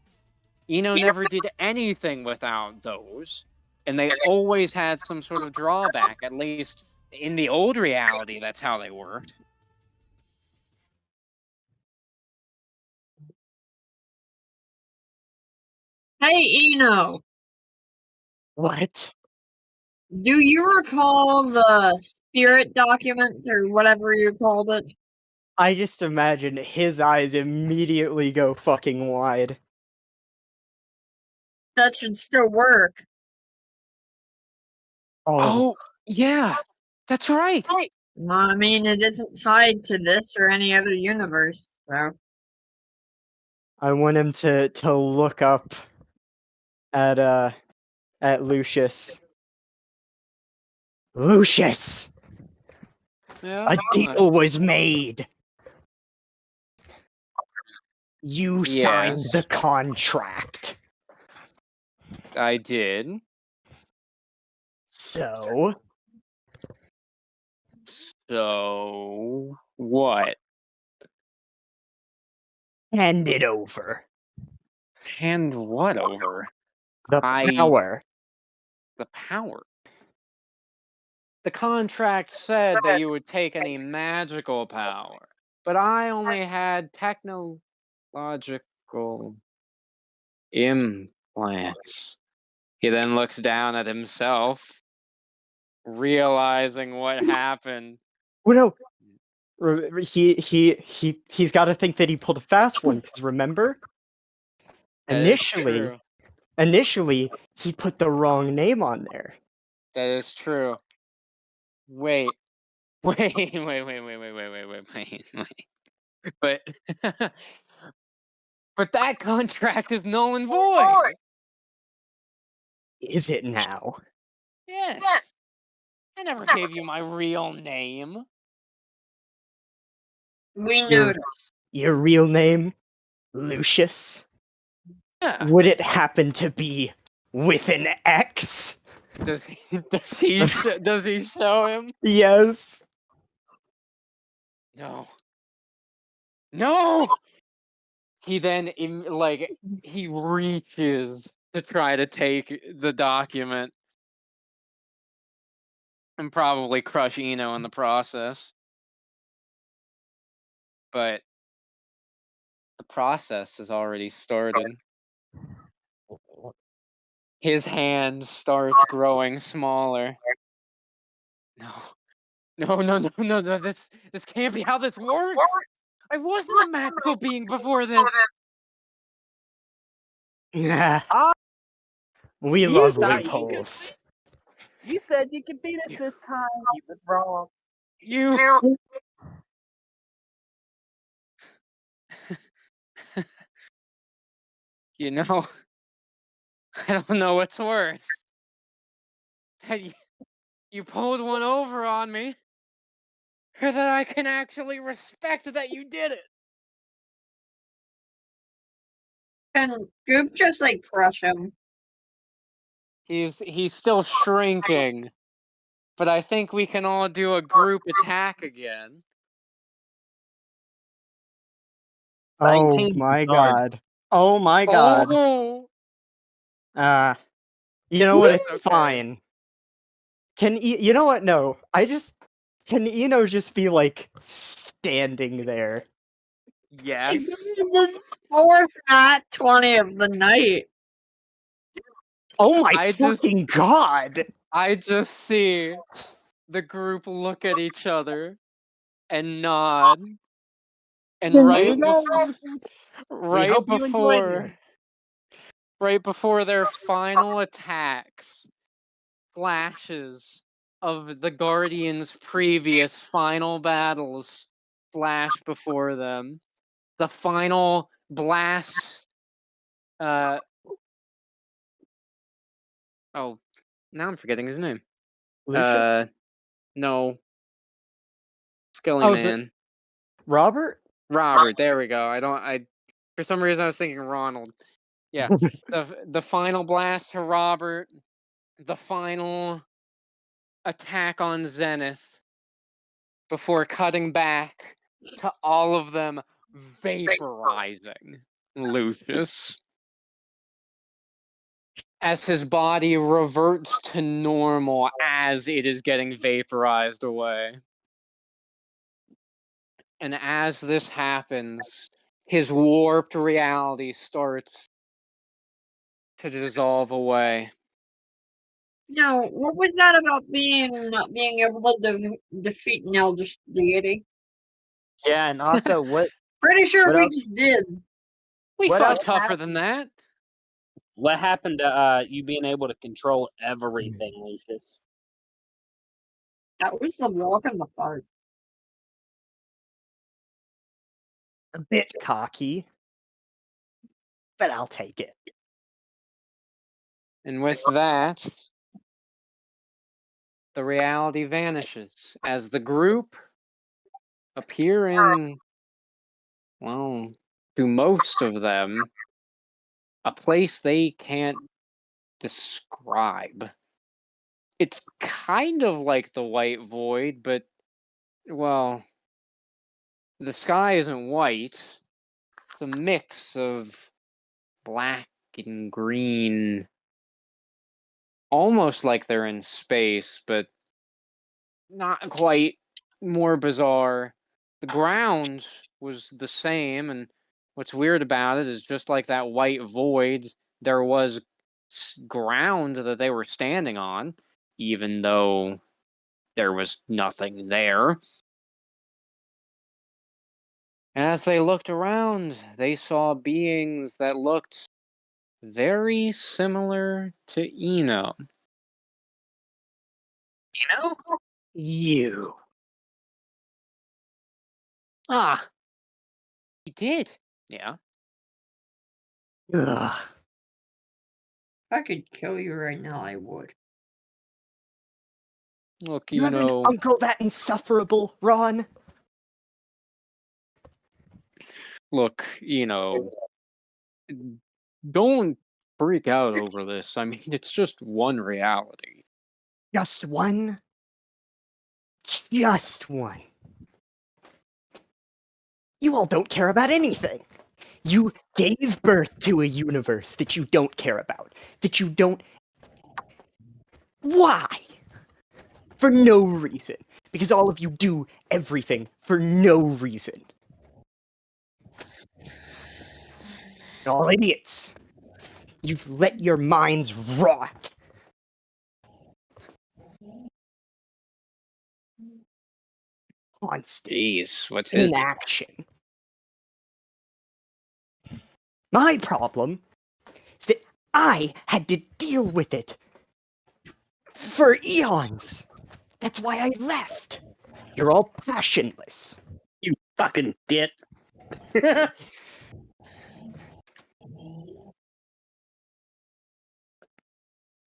Eno never did anything without those, and they always had some sort of drawback, at least in the old reality, that's how they worked. Hey, Eno, What? do you recall the spirit document or whatever you called it? I just imagine his eyes immediately go fucking wide. That should still work. Oh, yeah, that's right. I mean, it isn't tied to this or any other universe, so. I want him to look up at Lucius. Lucius! Yeah, A deal was made! You signed Yes. the contract. I did. So? So, what? Hand it over. Hand what over? The power. The power. The contract said that you would take any magical power. but I only had technological implants. He then looks down at himself, realizing what happened. Well, no, he's got to think that he pulled a fast one because remember, That is true. initially he put the wrong name on there. That is true. Wait. Wait. But but that contract is null and void. Is it now? Yes. I never gave you my real name. We Your, noticed. your real name, Lucius? Yeah. Would it happen to be with an X? Does he show him? Yes. No. No. He then he reaches to try to take the document and probably crush Eno in the process. But the process has already started. His hand starts growing smaller. No, this can't be how this works. I wasn't a magical being before this. Nah. Ah, We you love thought you loopholes. You said you could beat us this time. You was wrong. You You know, I don't know what's worse. That you pulled one over on me, or that I can actually respect that you did it. Can Goop just like crush him? He's still shrinking, but I think we can all do a group attack again. Oh 19 my guard. god. Oh my god. Oh, You know what? It's okay. fine. You know what? No. Can Eno just be like standing there? Yes. The fourth not 20 of the night. Oh my I just- fucking god! I just see the group look at each other and nod. And There you go, right before their final attacks, flashes of the Guardians' previous final battles flash before them. The final blast. Oh, now I'm forgetting his name. Lucius? No. Skelly Oh, Man. Robert? Robert, there we go. For some reason I was thinking Ronald. Yeah. the final blast to Robert, the final attack on Zenith before cutting back to all of them vaporizing Lucius as his body reverts to normal as it is getting vaporized away. And as this happens, his warped reality starts to dissolve away. Now, what was that about not being able to defeat an eldest deity? Yeah, and also Pretty sure What we else? just did. We What fought else tougher than that. what happened to you being able to control everything, Lucius? That was the walk in the park. A bit cocky. But I'll take it. And with that, the reality vanishes as the group appear in, well, to most of them, a place they can't describe. It's kind of like the white void, but, well, the sky isn't white. It's a mix of black and green. Almost like they're in space, but not quite. More bizarre. The ground was the same, and what's weird about it is just like that white void, there was ground that they were standing on, even though there was nothing there. And as they looked around, they saw beings that looked very similar to Eno. You know? You. Ah, he did. Yeah. Ugh. If I could kill you right now, I would. Look, You have an uncle that insufferable, Ron? look, don't freak out over this. I mean, it's just one reality. Just one? Just one. You all don't care about anything. You gave birth to a universe that you don't care about. That you don't. Why? For no reason. Because all of you do everything for no reason. You're all idiots. You've let your minds rot. Constant Jeez, what's his deal? inaction. My problem is that I had to deal with it for eons. That's why I left. You're all passionless. You fucking dit.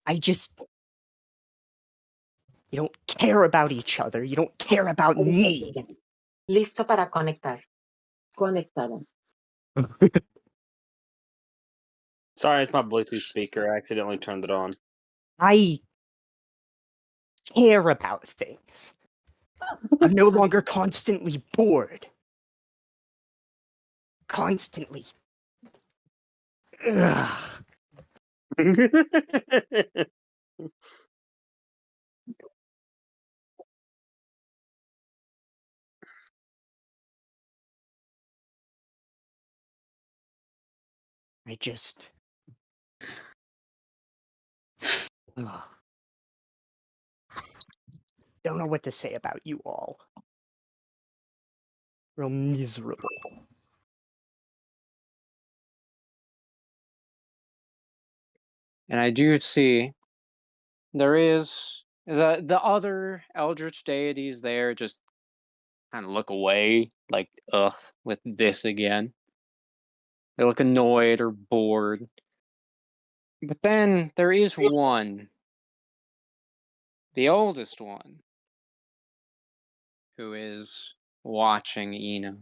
I just. You don't care about each other. You don't care about me. Listo para conectar. Conectada. Sorry, it's my Bluetooth speaker. I accidentally turned it on. I care about things. I'm no longer constantly bored. Constantly. Ugh. I just. Ugh. Don't know what to say about you all. Real miserable. And I do see there is the other eldritch deities there just kind of look away, like, ugh, with this again. They look annoyed or bored. But then there is one, the oldest one, who is watching Eno.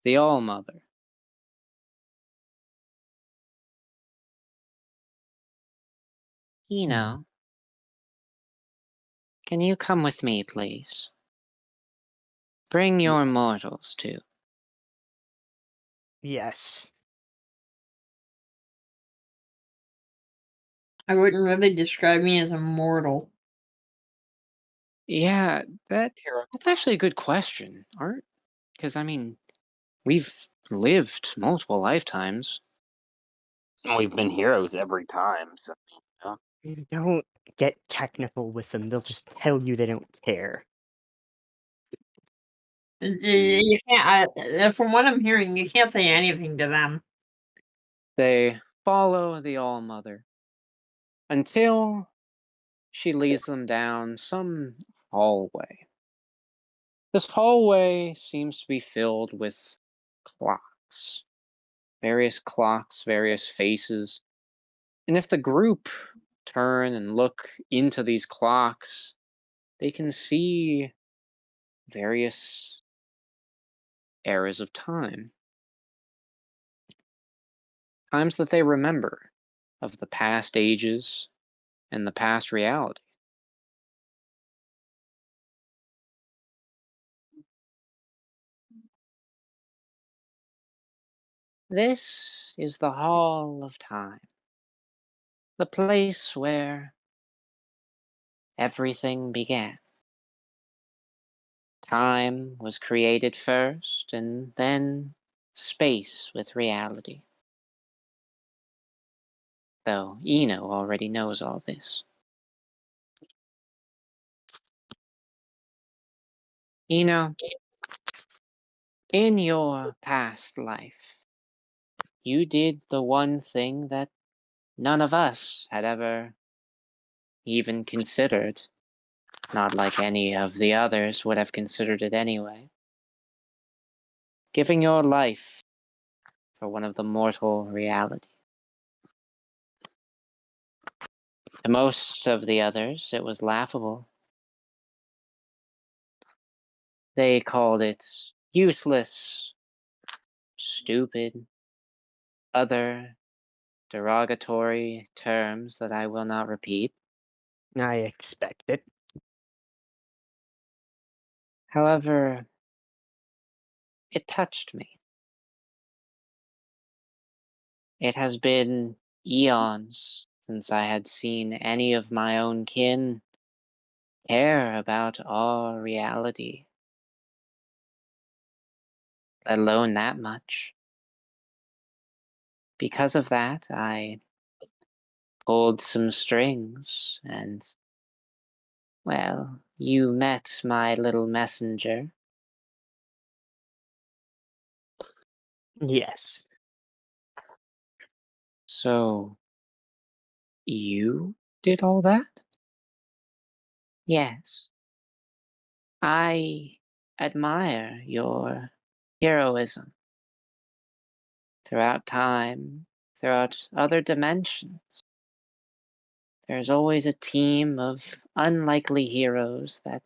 The All Mother. Eno, can you come with me, please? Bring your mortals too. Yes. I wouldn't really describe me as immortal. Yeah, that's actually a good question, Art. Because, I mean, we've lived multiple lifetimes. And we've been heroes every time, so Don't get technical with them. They'll just tell you they don't care. You can't. From what I'm hearing, you can't say anything to them. They follow the All Mother until she leads them down some hallway. This hallway seems to be filled with clocks. Various clocks, various faces. And if the group turn and look into these clocks, they can see various eras of time. Times that they remember of the past ages and the past reality. This is the Hall of Time, the place where everything began. Time was created first, and then space with reality. Though Eno already knows all this. Eno, in your past life, you did the one thing that none of us had ever even considered. Not like any of the others would have considered it anyway. Giving your life for one of the mortal reality. To most of the others, it was laughable. They called it useless, stupid, other derogatory terms that I will not repeat. I expect it. However, it touched me. It has been eons since I had seen any of my own kin care about our reality, let alone that much. Because of that, I pulled some strings and, well, you met my little messenger. Yes. So, you did all that? Yes. I admire your heroism throughout time, throughout other dimensions. There's always a team of unlikely heroes that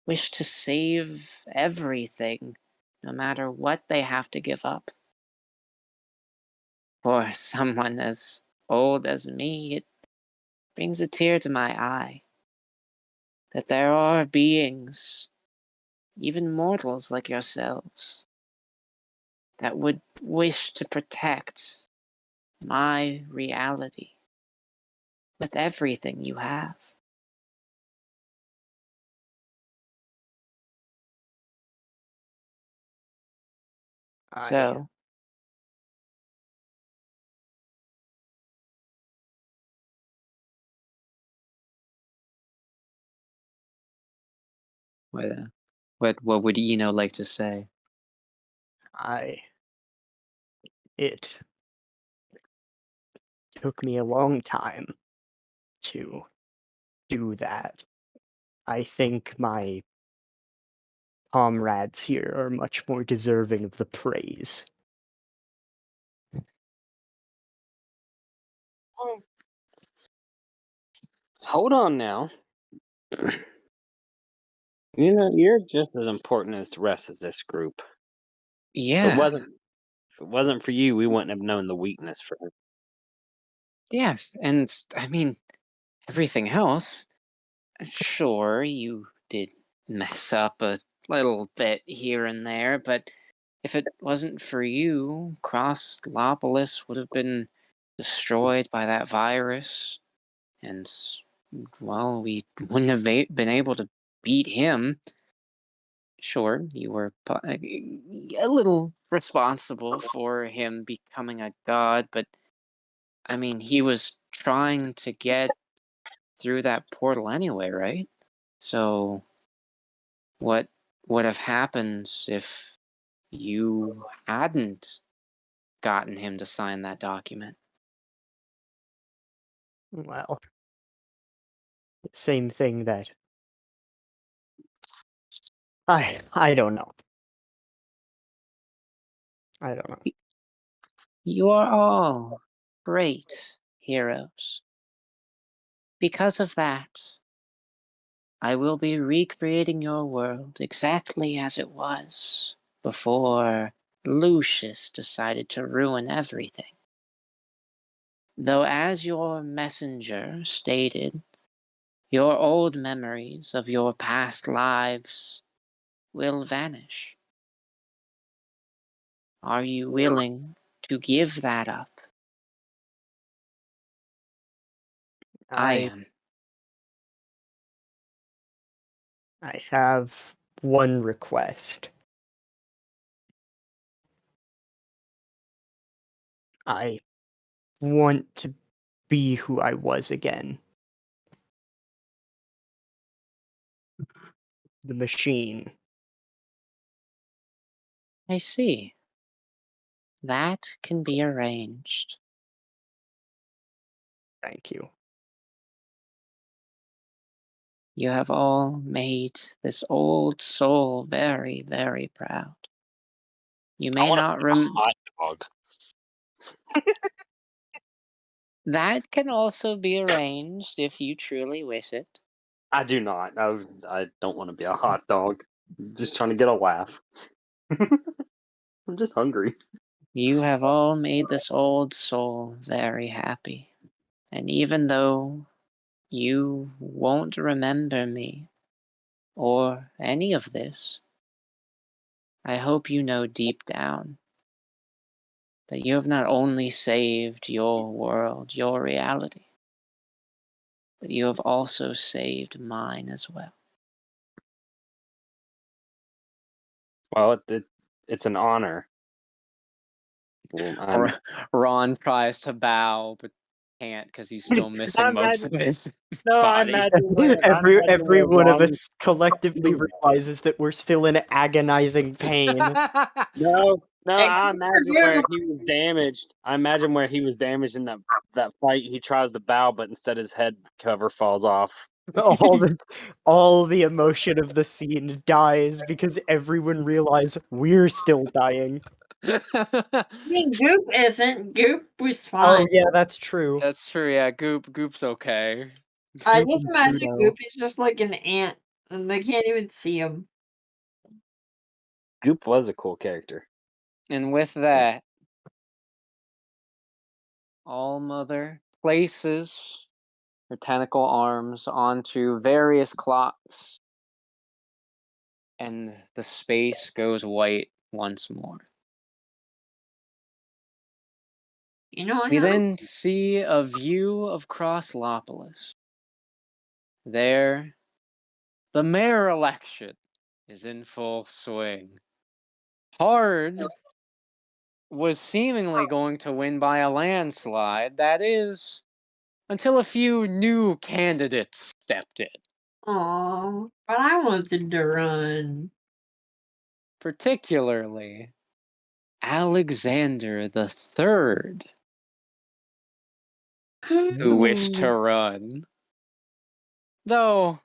wish to save everything, no matter what they have to give up. For someone as old as me, it brings a tear to my eye that there are beings, even mortals like yourselves, that would wish to protect my reality with everything you have. I So, what would Eno like to say? It took me a long time to do that. I think my comrades here are much more deserving of the praise. Hold on now. You know, you're just as important as the rest of this group. If it Yeah, wasn't if it wasn't for you, we wouldn't have known the weakness for him. yeah, and I mean, everything else, sure, you did mess up a little bit here and there, but if it wasn't for you, Crosslopolis would have been destroyed by that virus, and, well, we wouldn't have been able to beat him. Sure, you were a little responsible for him becoming a god, but I mean, he was trying to get through that portal anyway, right? So, what would have happened if you hadn't gotten him to sign that document? Well, same thing that I don't know. I don't know. You are all great heroes. Because of that, I will be recreating your world exactly as it was before Lucius decided to ruin everything. Though, as your messenger stated, your old memories of your past lives will vanish. Are you willing to give that up? I I am. I have one request. I want to be who I was again. The machine. I see. That can be arranged. Thank you. You have all made this old soul very, very proud. You may not hot dog. That can also be arranged if you truly wish it. I do not. I don't want to be a hot dog. I'm just trying to get a laugh. I'm just hungry. You have all made this old soul very happy. And even though you won't remember me or any of this, I hope you know deep down that you have not only saved your world, your reality, but you have also saved mine as well. Well, it's an honor. Well, Ron tries to bow, but can't because he's still missing most of his I body. imagine where Every one of Ron- us collectively realizes that we're still in agonizing pain. No, Hey, I imagine you. where he was damaged. I imagine where he was damaged in that fight. He tries to bow, but instead his head cover falls off. all the emotion of the scene dies because everyone realizes we're still dying. I mean, Goop isn't. Goop was Oh fine. yeah, that's true. That's true, yeah. Goop's okay. I Goop just and imagine Pluto. Goop is just like an ant, and they can't even see him. Goop was a cool character. And with that, All-Mother places her tentacle arms onto various clocks, and the space goes white once more. You know, We then see a view of Crosslopolis. There, the mayor election is in full swing. Hard was seemingly going to win by a landslide, that is, until a few new candidates stepped in. Aw, but I wanted to run. Particularly Alexander the Third, who wished to run. Though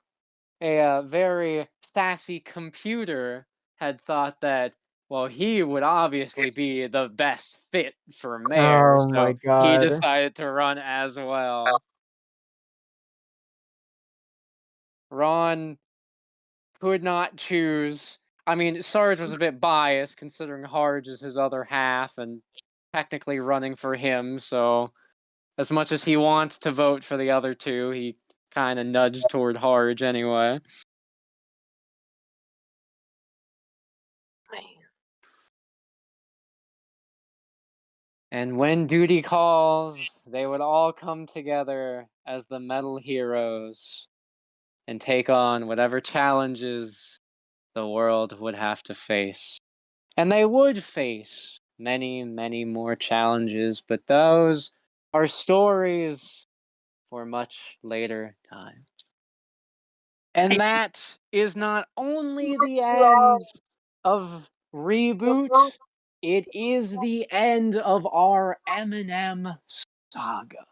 a very sassy computer had thought that, well, he would obviously be the best fit for mayor, Oh my so he god. decided to run as well. Ron could not choose. I mean, Sarge was a bit biased considering Harge is his other half and technically running for him, so as much as he wants to vote for the other two, he kind of nudged toward Harge anyway. And when duty calls, they would all come together as the Metal Heroes and take on whatever challenges the world would have to face. And they would face many, many more challenges, but those are stories for much later times. And that is not only the end of Reboot, it is the end of our M&M saga.